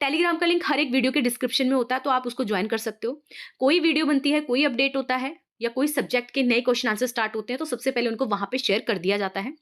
टेलीग्राम का लिंक हर एक वीडियो के डिस्क्रिप्शन में होता है, तो आप उसको ज्वाइन कर सकते हो। कोई वीडियो बनती है, कोई अपडेट होता है या कोई सब्जेक्ट के नए क्वेश्चन आंसर स्टार्ट होते हैं, तो सबसे पहले उनको वहां पे शेयर कर दिया जाता है,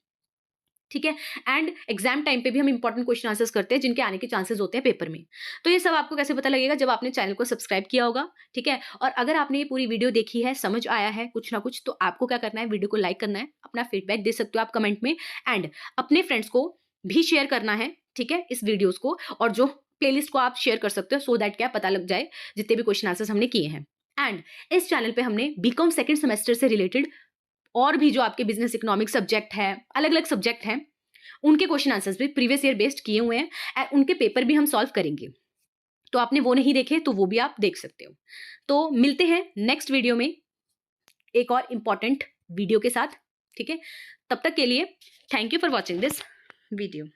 ठीक है। एंड एग्जाम टाइम पे भी हम इंपॉर्टेंट क्वेश्चन आंसर्स करते हैं जिनके आने के चांसेस होते हैं पेपर में। तो ये सब आपको कैसे पता लगेगा, जब आपने चैनल को सब्सक्राइब किया होगा, ठीक है। और अगर आपने ये पूरी वीडियो देखी है, समझ आया है कुछ ना कुछ, तो आपको क्या करना है, वीडियो को लाइक करना है, अपना फीडबैक दे सकते हो आप कमेंट में, एंड अपने फ्रेंड्स को भी शेयर करना है, ठीक है, इस वीडियोज को। और जो प्लेलिस्ट को आप शेयर कर सकते हो, सो दैट क्या पता लग जाए जितने भी क्वेश्चन आंसर्स हमने किए हैं। एंड इस चैनल पे हमने बीकॉम सेकंड सेमेस्टर से रिलेटेड और भी जो आपके बिजनेस इकोनॉमिक सब्जेक्ट है, अलग अलग सब्जेक्ट हैं, उनके क्वेश्चन आंसर्स भी प्रीवियस ईयर बेस्ड किए हुए हैं, एंड उनके पेपर भी हम सॉल्व करेंगे। तो आपने वो नहीं देखे तो वो भी आप देख सकते हो। तो मिलते हैं नेक्स्ट वीडियो में एक और इंपॉर्टेंट वीडियो के साथ, ठीक है। तब तक के लिए thank you for watching this video.